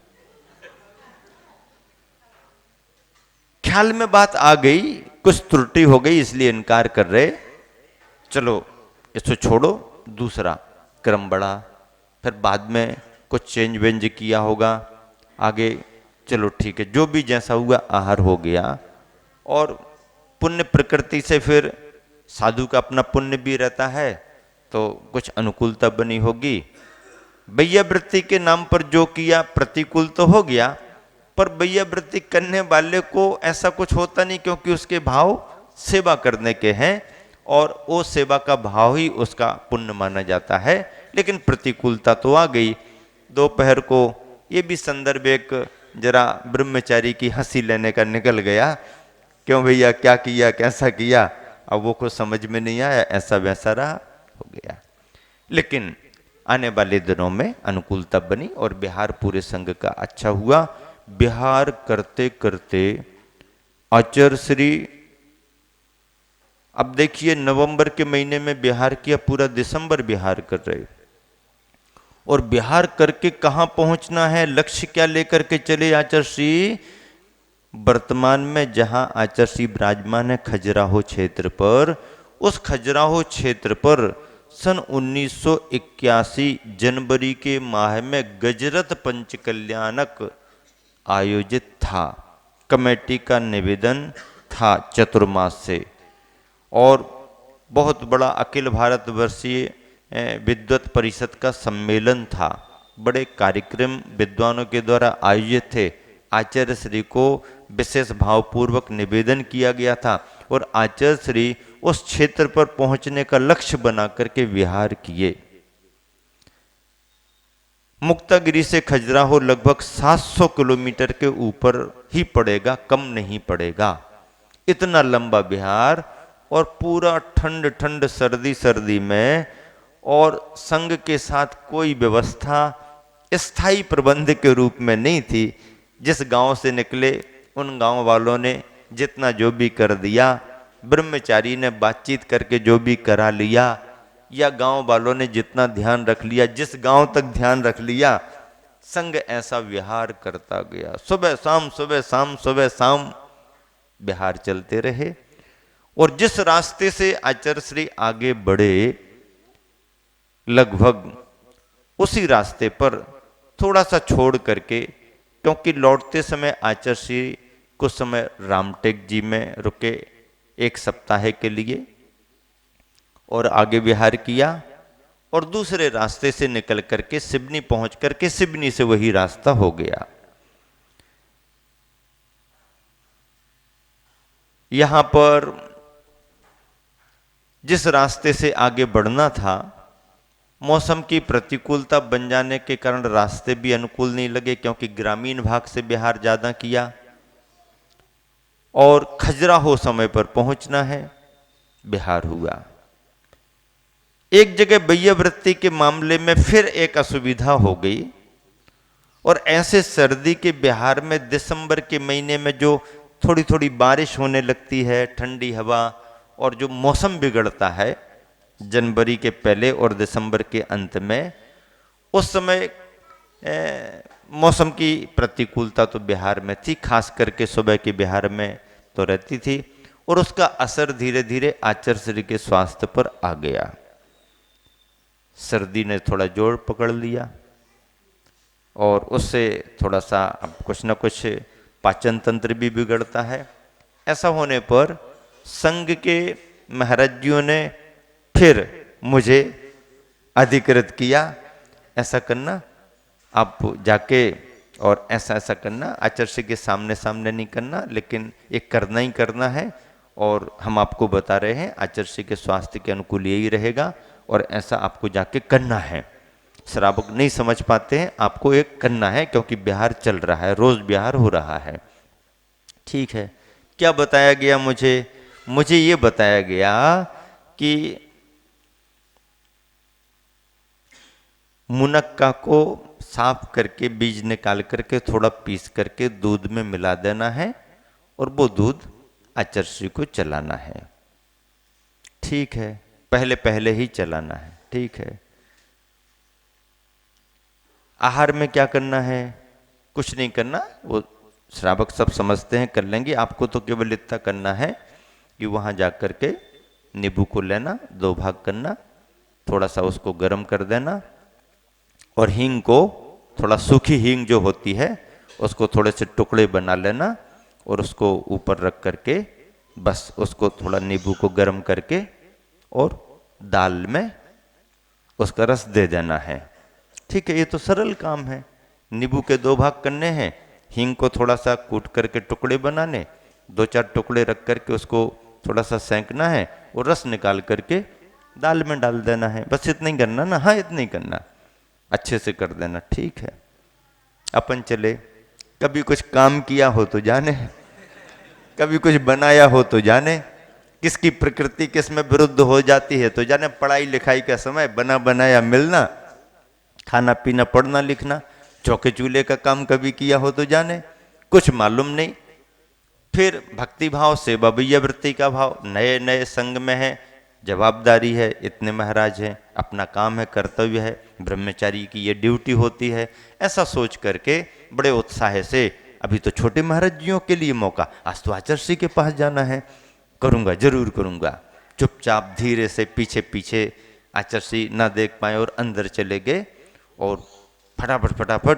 ख्याल में बात आ गई, कुछ त्रुटि हो गई इसलिए इनकार कर रहे। चलो इसको छोड़ो, दूसरा क्रम बढ़ा, फिर बाद में कुछ चेंज वेंज किया होगा आगे। चलो ठीक है, जो भी जैसा हुआ आहार हो गया। और पुण्य प्रकृति से फिर साधु का अपना पुण्य भी रहता है तो कुछ अनुकूलता बनी होगी। वैयावृत्ति के नाम पर जो किया प्रतिकूल तो हो गया, पर वैयावृत्ति करने वाले को ऐसा कुछ होता नहीं, क्योंकि उसके भाव सेवा करने के हैं और वो सेवा का भाव ही उसका पुण्य माना जाता है। लेकिन प्रतिकूलता तो आ गई। दोपहर को ये भी संदर्भ एक जरा ब्रह्मचारी की हंसी लेने का निकल गया, क्यों भैया क्या किया कैसा किया, अब वो कुछ समझ में नहीं आया, ऐसा वैसा रहा, हो गया। लेकिन आने वाले दिनों में अनुकूलता बनी और बिहार पूरे संघ का अच्छा हुआ। बिहार करते करते आचार्य श्री, अब देखिए नवंबर के महीने में बिहार किया, पूरा दिसंबर बिहार कर रहे। और बिहार करके कहां पहुंचना है, लक्ष्य क्या लेकर के चले आचार्य श्री? वर्तमान में जहां आचार्य श्री विराजमान है खजुराहो क्षेत्र पर, उस खजुराहो क्षेत्र पर सन 1981 जनवरी के माह में गजरथ पंचकल्याणक आयोजित था। कमेटी का निवेदन था चतुर्मास से, और बहुत बड़ा अखिल भारतवर्षीय विद्वत परिषद का सम्मेलन था। बड़े कार्यक्रम विद्वानों के द्वारा आयोजित थे। आचार्य श्री को विशेष भावपूर्वक निवेदन किया गया था और आचार्य श्री उस क्षेत्र पर पहुंचने का लक्ष्य बना करके विहार किए। मुक्तागिरी से खजुराहो लगभग 700 किलोमीटर के ऊपर ही पड़ेगा, कम नहीं पड़ेगा। इतना लंबा बिहार, और पूरा ठंड ठंड सर्दी सर्दी में, और संघ के साथ कोई व्यवस्था स्थायी प्रबंध के रूप में नहीं थी। जिस गांव से निकले उन गांव वालों ने जितना जो भी कर दिया, ब्रह्मचारी ने बातचीत करके जो भी करा लिया, या गांव वालों ने जितना ध्यान रख लिया, जिस गांव तक ध्यान रख लिया, संग ऐसा विहार करता गया। सुबह शाम सुबह शाम सुबह शाम विहार चलते रहे। और जिस रास्ते से आचार्य श्री आगे बढ़े, लगभग उसी रास्ते पर थोड़ा सा छोड़ करके, क्योंकि लौटते समय आचार्य श्री कुछ समय रामटेक जी में रुके 1 सप्ताह के लिए और आगे विहार किया, और दूसरे रास्ते से निकल करके सिवनी पहुंच करके सिवनी से वही रास्ता हो गया। यहां पर जिस रास्ते से आगे बढ़ना था, मौसम की प्रतिकूलता बन जाने के कारण रास्ते भी अनुकूल नहीं लगे, क्योंकि ग्रामीण भाग से बिहार ज्यादा किया और खजुराहो समय पर पहुंचना है, बिहार हुआ। एक जगह वैयावृत्ति के मामले में फिर एक असुविधा हो गई, और ऐसे सर्दी के बिहार में दिसंबर के महीने में जो थोड़ी थोड़ी बारिश होने लगती है, ठंडी हवा, और जो मौसम बिगड़ता है जनवरी के पहले और दिसंबर के अंत में, उस समय मौसम की प्रतिकूलता तो बिहार में थी, खास करके सुबह के बिहार में तो रहती थी, और उसका असर धीरे धीरे आचार्य श्री के स्वास्थ्य पर आ गया। सर्दी ने थोड़ा जोर पकड़ लिया और उससे थोड़ा सा अब कुछ न कुछ पाचन तंत्र भी बिगड़ता है। ऐसा होने पर संघ के महाराज जियों ने फिर मुझे अधिकृत किया, ऐसा करना आप जाके, और ऐसा ऐसा करना, आचार्य के सामने सामने नहीं करना, लेकिन एक करना ही करना है, और हम आपको बता रहे हैं आचार्य के स्वास्थ्य के अनुकूल यही रहेगा, और ऐसा आपको जाके करना है। श्रावक नहीं समझ पाते हैं, आपको एक करना है, क्योंकि बिहार चल रहा है, रोज बिहार हो रहा है। ठीक है, क्या बताया गया मुझे ये बताया गया कि मुनक्का को साफ करके बीज निकाल करके थोड़ा पीस करके दूध में मिला देना है, और वो दूध आचार्य को चलाना है। ठीक है, पहले पहले ही चलाना है। ठीक है, आहार में क्या करना है? कुछ नहीं करना, वो श्रावक सब समझते हैं, कर लेंगे। आपको तो केवल इतना करना है कि वहां जाकर के नींबू को लेना, 2 भाग करना, थोड़ा सा उसको गर्म कर देना, और हींग को, थोड़ा सूखी हींग जो होती है उसको थोड़े से टुकड़े बना लेना, और उसको ऊपर रख करके बस उसको थोड़ा नींबू को गर्म करके और दाल में उसका रस दे देना है। ठीक है, ये तो सरल काम है। नींबू के 2 भाग करने हैं, हींग को थोड़ा सा कूट करके टुकड़े बनाने, 2-4 टुकड़े रख करके उसको थोड़ा सा सेंकना है, और रस निकाल करके दाल में डाल देना है। बस इतना ही करना ना, हाँ इतना ही करना, अच्छे से कर देना। ठीक है, अपन चले। कभी कुछ काम किया हो तो जाने, कभी कुछ बनाया हो तो जाने, किसकी प्रकृति किस में विरुद्ध हो जाती है तो जाने। पढ़ाई लिखाई का समय, बना बनाया मिलना, खाना पीना पढ़ना लिखना, चौके चूल्हे का काम कभी किया हो तो जाने, कुछ मालूम नहीं। फिर भक्ति भाव, सेवा वैयावृत्ति का भाव, नए नए संग में है, जवाबदारी है, इतने महाराज हैं, अपना काम है, कर्तव्य है, ब्रह्मचारी की ये ड्यूटी होती है। ऐसा सोच करके बड़े उत्साह से, अभी तो छोटे महाराज जियों के लिए मौका, आज तो आचार्य के पास जाना है, करूंगा, जरूर करूंगा। चुपचाप धीरे से पीछे पीछे आचार्य ना देख पाए और अंदर चले गए, और फटाफट फटाफट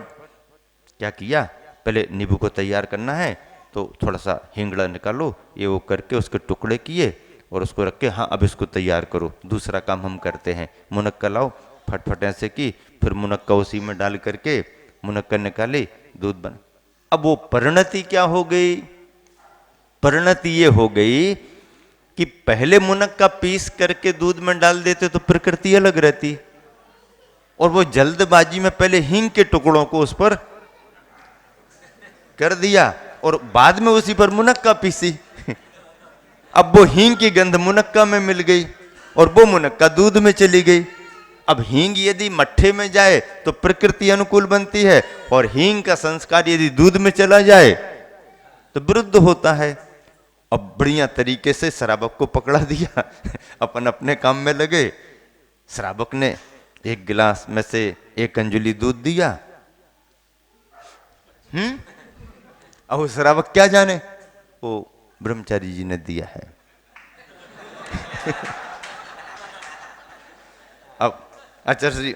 क्या किया, पहले नींबू को तैयार करना है, तो थोड़ा सा हिंगड़ा निकालो, ये वो करके उसके टुकड़े किए और उसको रख के, हाँ अब इसको तैयार करो, दूसरा काम हम करते हैं। मुनक्का लाओ, फटफट ऐसे की, फिर मुनक्का उसी में डाल करके मुनक्का निकाली, दूध बन। अब वो परिणति क्या हो गई? परिणति ये हो गई कि पहले मुनक्का पीस करके दूध में डाल देते तो प्रकृति अलग रहती, और वो जल्दबाजी में पहले हींग के टुकड़ों को उस पर कर दिया और बाद में उसी पर मुनक्का पीसी। अब वो हींग की गंध मुनक्का में मिल गई और वो मुनक्का दूध में चली गई। अब हींग यदि मट्ठे में जाए तो प्रकृति अनुकूल बनती है, और हींग का संस्कार यदि दूध में चला जाए तो विरुद्ध होता है। अब बढ़िया तरीके से श्रावक को पकड़ा दिया, अपन अपने काम में लगे। श्रावक ने 1 गिलास में से 1 अंजुली दूध दिया, अब वो श्रावक क्या जाने, वो ब्रह्मचारी जी ने दिया है। अब आचार्य जी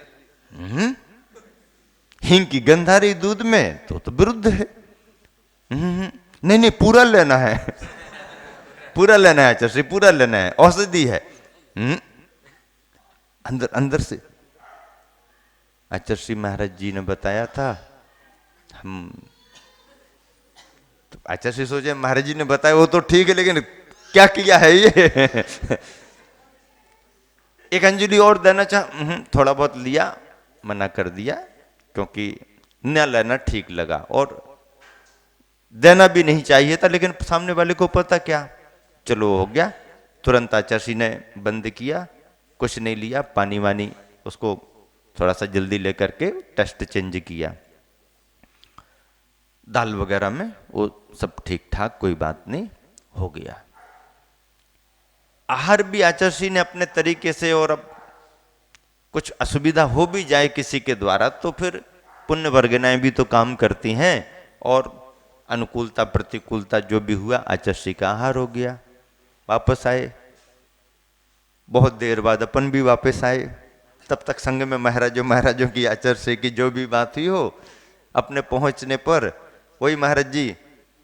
हींग की गंध आ रही दूध में तो विरुद्ध है। नहीं नहीं पूरा लेना है, पूरा लेना है आचार्य, पूरा लेना है, औषधि है। अंदर अंदर से आचार्य महाराज जी ने बताया था, हम तो आचार्य सोचे महाराज जी ने बताया वो तो ठीक है, लेकिन क्या किया है ये। एक अंजलि और देना चाह, थोड़ा बहुत लिया, मना कर दिया, क्योंकि न लेना ठीक लगा और देना भी नहीं चाहिए था, लेकिन सामने वाले को पता क्या, चलो हो गया। तुरंत आचार्य ने बंद किया, कुछ नहीं लिया, पानी वानी उसको थोड़ा सा जल्दी लेकर के टेस्ट चेंज किया, दाल वगैरह में वो सब ठीक ठाक, कोई बात नहीं, हो गया। आहार भी आचार्य ने अपने तरीके से, और अब कुछ असुविधा हो भी जाए किसी के द्वारा तो फिर पुण्य वर्गनाएं भी तो काम करती हैं, और अनुकूलता प्रतिकूलता जो भी हुआ आचार्य का आहार हो गया। वापस आए, बहुत देर बाद अपन भी वापस आए, तब तक संग में महाराजों की आचार्य की जो भी बात हुई हो, अपने पहुंचने पर वही महाराज जी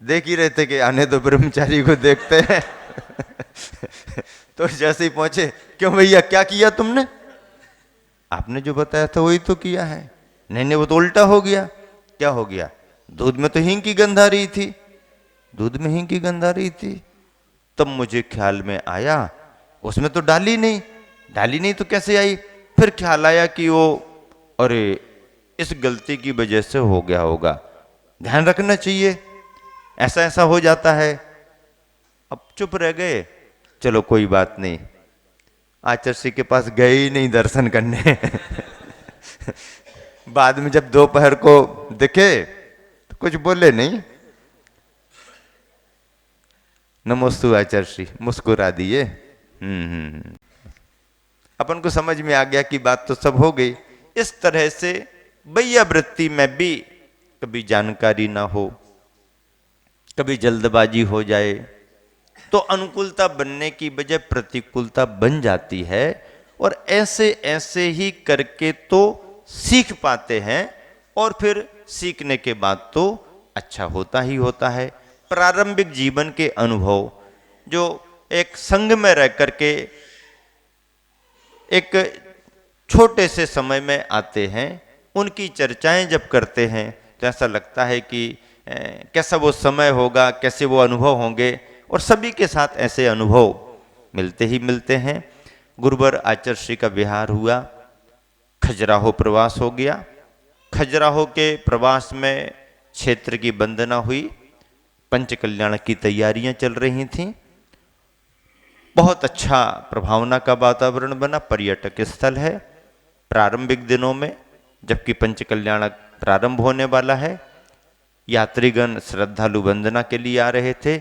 देख ही रहे थे कि आने दो ब्रह्मचारी को देखते हैं। तो जैसे ही पहुंचे, क्यों भैया क्या किया तुमने, आपने जो बताया था वही तो किया है। नहीं नहीं वो तो उल्टा हो गया। क्या हो गया, दूध में तो हींग की गंध आ रही थी, दूध में हींग की गंध आ रही थी। तब मुझे ख्याल में आया उसमें तो डाली नहीं तो कैसे आई, फिर ख्याल आया कि वो अरे इस गलती की वजह से हो गया होगा, ध्यान रखना चाहिए, ऐसा ऐसा हो जाता है। अब चुप रह गए, चलो कोई बात नहीं, आचार्य के पास गए ही नहीं दर्शन करने। बाद में जब दोपहर को दिखे तो कुछ बोले नहीं, नमोस्तु आचार्य, मुस्कुरा दिए। अपन को समझ में आ गया कि बात तो सब हो गई। इस तरह से वैयावृत्ति में भी कभी जानकारी ना हो, कभी जल्दबाजी हो जाए, तो अनुकूलता बनने की बजाय प्रतिकूलता बन जाती है, और ऐसे ऐसे ही करके तो सीख पाते हैं, और फिर सीखने के बाद तो अच्छा होता ही होता है। प्रारंभिक जीवन के अनुभव जो एक संघ में रह करके एक छोटे से समय में आते हैं, उनकी चर्चाएं जब करते हैं तो ऐसा लगता है कि कैसा वो समय होगा, कैसे वो अनुभव होंगे, और सभी के साथ ऐसे अनुभव मिलते ही मिलते हैं। गुरुवर आचार्य का विहार हुआ, खजुराहो प्रवास हो गया। खजुराहो के प्रवास में क्षेत्र की वंदना हुई, पंच कल्याण की तैयारियां चल रही थीं, बहुत अच्छा प्रभावना का वातावरण बना, पर्यटक स्थल है। प्रारंभिक दिनों में जबकि पंच कल्याण प्रारंभ होने वाला है, यात्रीगण श्रद्धालु वंदना के लिए आ रहे थे।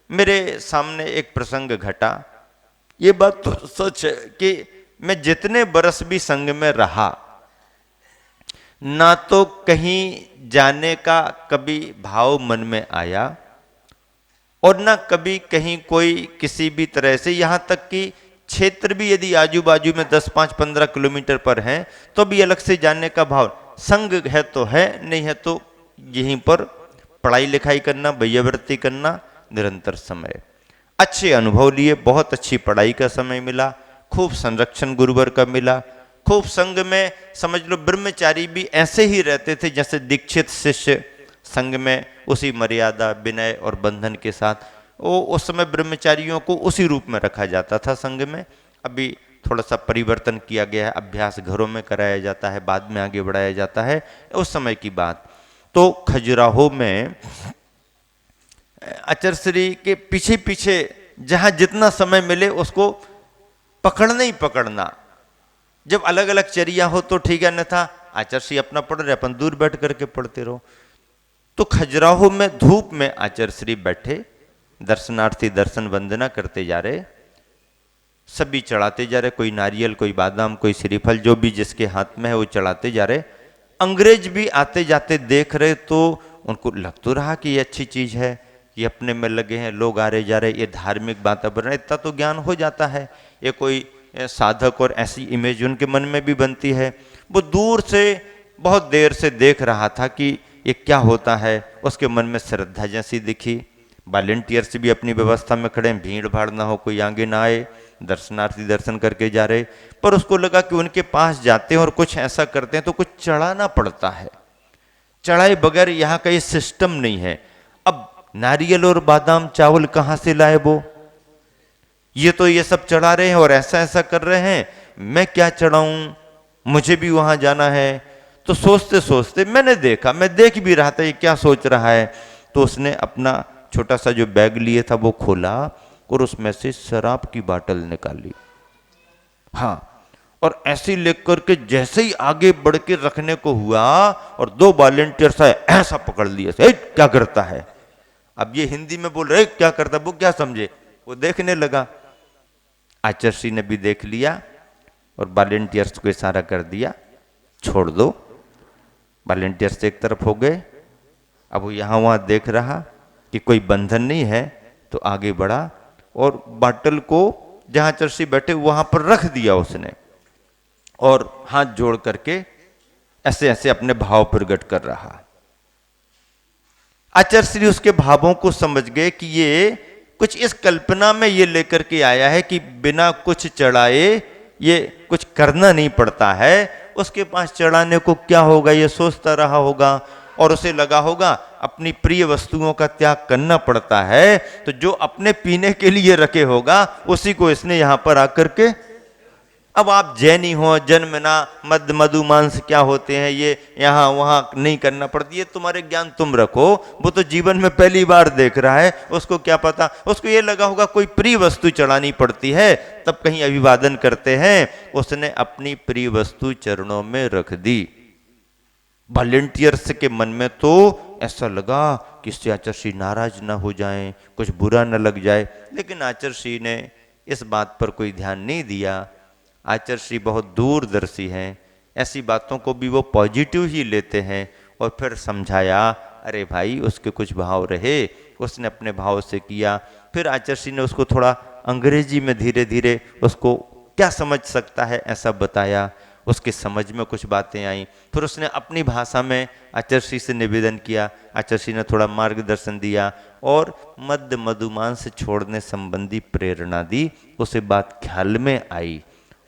मेरे सामने एक प्रसंग घटा। ये बात तो सच है कि मैं जितने बरस भी संघ में रहा, ना तो कहीं जाने का कभी भाव मन में आया, और ना कभी कहीं कोई किसी भी तरह से, यहाँ तक कि क्षेत्र भी यदि आजू बाजू में 10, 5, 15 किलोमीटर पर हैं तो भी अलग से जानने का भाव। संग है तो है, नहीं है तो यहीं पर पढ़ाई लिखाई करना, वैयावृत्ति करना, निरंतर समय। अच्छे अनुभव लिए, बहुत अच्छी पढ़ाई का समय मिला, खूब संरक्षण गुरुवर का मिला, खूब संग में समझ लो ब्रह्मचारी भी ऐसे ही रहते थे जैसे दीक्षित शिष्य संग में, उसी मर्यादा, विनय और बंधन के साथ। वो उस समय ब्रह्मचारियों को उसी रूप में रखा जाता था संग में। अभी थोड़ा सा परिवर्तन किया गया है, अभ्यास घरों में कराया जाता है, बाद में आगे बढ़ाया जाता है, उस समय की बात। तो खजुराहो में आचार्य के पीछे पीछे जहां जितना समय मिले उसको पकड़ना ही पकड़ना। जब अलग अलग चर्या हो तो ठीक है, अन्यथा आचार्य अपना पढ़ रहे, अपन दूर बैठ करके पढ़ते रहो। तो खजुराहो में धूप में आचार्य बैठे, दर्शनार्थी दर्शन वंदना करते जा रहे, सभी चढ़ाते जा रहे, कोई नारियल, कोई बादाम, कोई श्रीफल, जो भी जिसके हाथ में है वो चढ़ाते जा रहे। अंग्रेज भी आते जाते देख रहे तो उनको लग तो रहा कि ये अच्छी चीज़ है, ये अपने में लगे हैं, लोग आ रहे जा रहे, ये धार्मिक वातावरण, इतना तो ज्ञान हो जाता है। ये कोई साधक और ऐसी इमेज उनके मन में भी बनती है। वो दूर से बहुत देर से देख रहा था कि ये क्या होता है। उसके मन में श्रद्धा जैसी दिखी। वॉलेंटियर्स भी अपनी व्यवस्था में खड़े हैं, भीड़ भाड़ ना हो, कोई आगे ना आए, दर्शनार्थी दर्शन करके जा रहे। पर उसको लगा कि उनके पास जाते हैं और कुछ ऐसा करते हैं तो कुछ चढ़ाना पड़ता है, चढ़ाए बगैर यहाँ का ये सिस्टम नहीं है। अब नारियल और बादाम चावल कहाँ से लाए वो? ये तो ये सब चढ़ा रहे हैं और ऐसा ऐसा कर रहे हैं, मैं क्या चढ़ाऊं, मुझे भी वहां जाना है। तो सोचते सोचते मैंने देखा, मैं देख भी रहा था ये क्या सोच रहा है। तो उसने अपना छोटा सा जो बैग लिए था वो खोला और उसमें से शराब की बोतल निकाली। हाँ, और ऐसे लेकर के जैसे ही आगे बढ़ के रखने को हुआ और दो वॉलेंटियर्स आए, ऐसा पकड़ लिया, क्या करता है? अब ये हिंदी में बोल रहे क्या करता, वो क्या समझे, वो देखने लगा। आचार्य ने भी देख लिया और वॉलेंटियर्स को इशारा कर दिया, छोड़ दो। वॉलेंटियर्स एक तरफ हो गए। अब वो यहाँ वहाँ देख रहा कि कोई बंधन नहीं है, तो आगे बढ़ा और बाटल को जहाँ चर्ची बैठे वहां पर रख दिया उसने, और हाथ जोड़ करके ऐसे ऐसे अपने भाव प्रकट कर रहा। आचार्य श्री उसके भावों को समझ गए कि ये कुछ इस कल्पना में ये लेकर के आया है कि बिना कुछ चढ़ाए ये कुछ करना नहीं पड़ता है। उसके पास चढ़ाने को क्या होगा ये सोचता रहा होगा, और उसे लगा होगा अपनी प्रिय वस्तुओं का त्याग करना पड़ता है, तो जो अपने पीने के लिए रखे होगा उसी को इसने यहां पर आकर के। अब आप जैनी हो, जन्मना मद मधु मांस क्या होते हैं ये यहाँ वहां नहीं करना पड़ती है, तुम्हारे ज्ञान तुम रखो। वो तो जीवन में पहली बार देख रहा है, उसको क्या पता। उसको ये लगा होगा कोई प्रिय वस्तु चढ़ानी पड़ती है तब कहीं अभिवादन करते हैं। उसने अपनी प्रिय वस्तु चरणों में रख दी। वॉलेंटियर्स के मन में तो ऐसा लगा कि इससे आचार्य नाराज ना हो जाएं, कुछ बुरा न लग जाए, लेकिन आचार्य ने इस बात पर कोई ध्यान नहीं दिया। आचार्य बहुत दूरदर्शी हैं, ऐसी बातों को भी वो पॉजिटिव ही लेते हैं। और फिर समझाया, अरे भाई उसके कुछ भाव रहे, उसने अपने भाव से किया। फिर आचार्य ने उसको थोड़ा अंग्रेजी में धीरे धीरे उसको क्या समझ सकता है ऐसा बताया। उसके समझ में कुछ बातें आई, फिर उसने अपनी भाषा में आचार्य से निवेदन किया। आचार्य ने थोड़ा मार्गदर्शन दिया और मद मधुमांस छोड़ने संबंधी प्रेरणा दी। उसे बात ख्याल में आई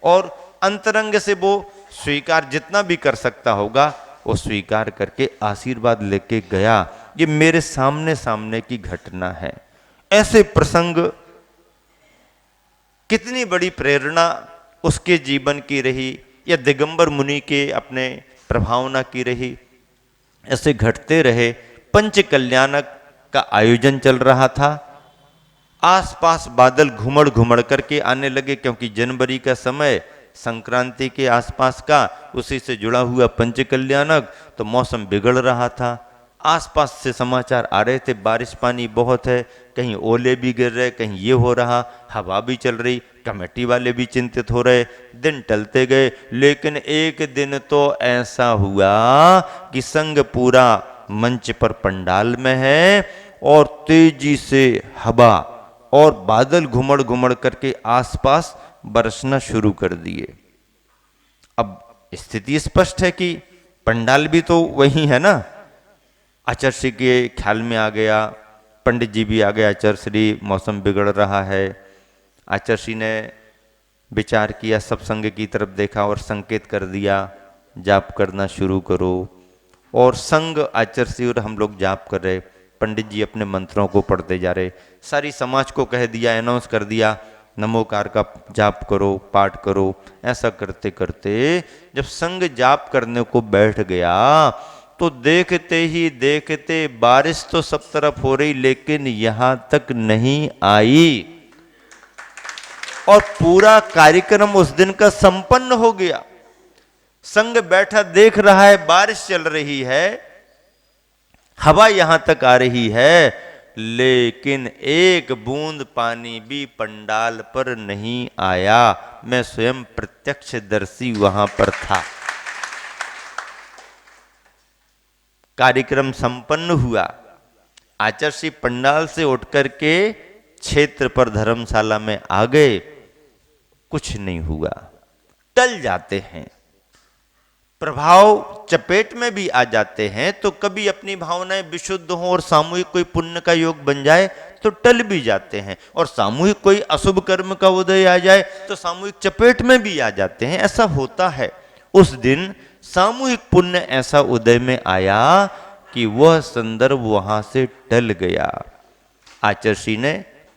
और अंतरंग से वो स्वीकार जितना भी कर सकता होगा वो स्वीकार करके आशीर्वाद लेके गया। ये मेरे सामने सामने की घटना है। ऐसे प्रसंग कितनी बड़ी प्रेरणा उसके जीवन की रही, या दिगंबर मुनि के अपने प्रभावना की रही। ऐसे घटते रहे। पंच कल्याणक का आयोजन चल रहा था। आसपास बादल घुमड़ घुमड़ करके आने लगे, क्योंकि जनवरी का समय संक्रांति के आसपास का, उसी से जुड़ा हुआ पंच कल्याणक, तो मौसम बिगड़ रहा था। आसपास से समाचार आ रहे थे बारिश पानी बहुत है, कहीं ओले भी गिर रहे, कहीं ये हो रहा, हवा भी चल रही। कमेटी वाले भी चिंतित हो रहे। दिन टलते गए, लेकिन एक दिन तो ऐसा हुआ कि संघ पूरा मंच पर पंडाल में है और तेजी से हवा और बादल घुमड़ घुमड़ करके आसपास बरसना शुरू कर दिए। अब स्थिति स्पष्ट है कि पंडाल भी तो वही है ना। आचार्य के ख्याल में आ गया, पंडित जी भी आ गए, आचार्य मौसम बिगड़ रहा है। आचार्य ने विचार किया, सब संघ की तरफ देखा और संकेत कर दिया, जाप करना शुरू करो। और संघ आचार्य और हम लोग जाप कर रहे, पंडित जी अपने मंत्रों को पढ़ते जा रहे। सारी समाज को कह दिया, अनाउंस कर दिया, नमोकार का जाप करो, पाठ करो। ऐसा करते करते जब संघ जाप करने को बैठ गया तो देखते ही देखते बारिश तो सब तरफ हो रही, लेकिन यहां तक नहीं आई और पूरा कार्यक्रम उस दिन का संपन्न हो गया। संघ बैठा देख रहा है, बारिश चल रही है, हवा यहां तक आ रही है, लेकिन एक बूंद पानी भी पंडाल पर नहीं आया। मैं स्वयं प्रत्यक्षदर्शी वहां पर था। कार्यक्रम संपन्न हुआ। आचार्य पंडाल से उठ करके क्षेत्र पर धर्मशाला में आ गए, कुछ नहीं हुआ, टल जाते हैं, प्रभाव चपेट में भी आ जाते हैं। तो कभी अपनी भावनाएं विशुद्ध हों और सामूहिक कोई पुण्य का योग बन जाए तो टल भी जाते हैं, और सामूहिक कोई अशुभ कर्म का उदय आ जाए तो सामूहिक चपेट में भी आ जाते हैं। ऐसा होता है। उस दिन सामूहिक पुण्य ऐसा उदय में आया कि वह संदर्भ वहां से टल गया। आचार्य ने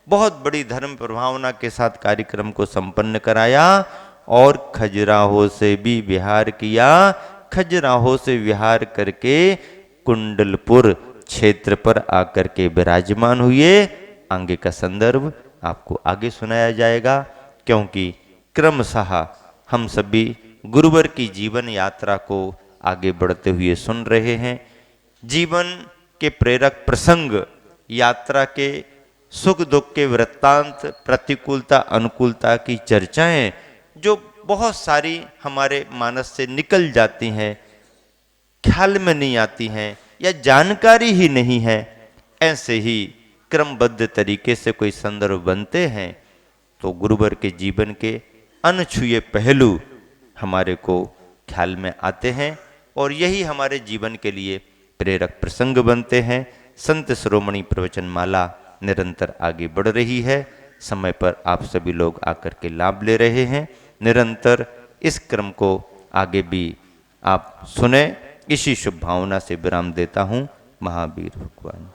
बहुत बड़ी धर्म प्रभावना के साथ कार्यक्रम को संपन्न कराया और खजुराहो से भी विहार किया। खजुराहो से विहार करके कुंडलपुर क्षेत्र पर आकर के विराजमान हुए। आगे का संदर्भ आपको आगे सुनाया जाएगा, क्योंकि क्रमशः हम सभी गुरुवर की जीवन यात्रा को आगे बढ़ते हुए सुन रहे हैं। जीवन के प्रेरक प्रसंग, यात्रा के सुख दुख के वृत्तांत, प्रतिकूलता अनुकूलता की चर्चाएं जो बहुत सारी हमारे मानस से निकल जाती हैं, ख्याल में नहीं आती हैं या जानकारी ही नहीं है, ऐसे ही क्रमबद्ध तरीके से कोई संदर्भ बनते हैं तो गुरुवर के जीवन के अनछुए पहलू हमारे को ख्याल में आते हैं और यही हमारे जीवन के लिए प्रेरक प्रसंग बनते हैं। संत शिरोमणि प्रवचन माला निरंतर आगे बढ़ रही है। समय पर आप सभी लोग आकर के लाभ ले रहे हैं। निरंतर इस क्रम को आगे भी आप सुने, इसी शुभ भावना से विराम देता हूँ। महावीर भगवान।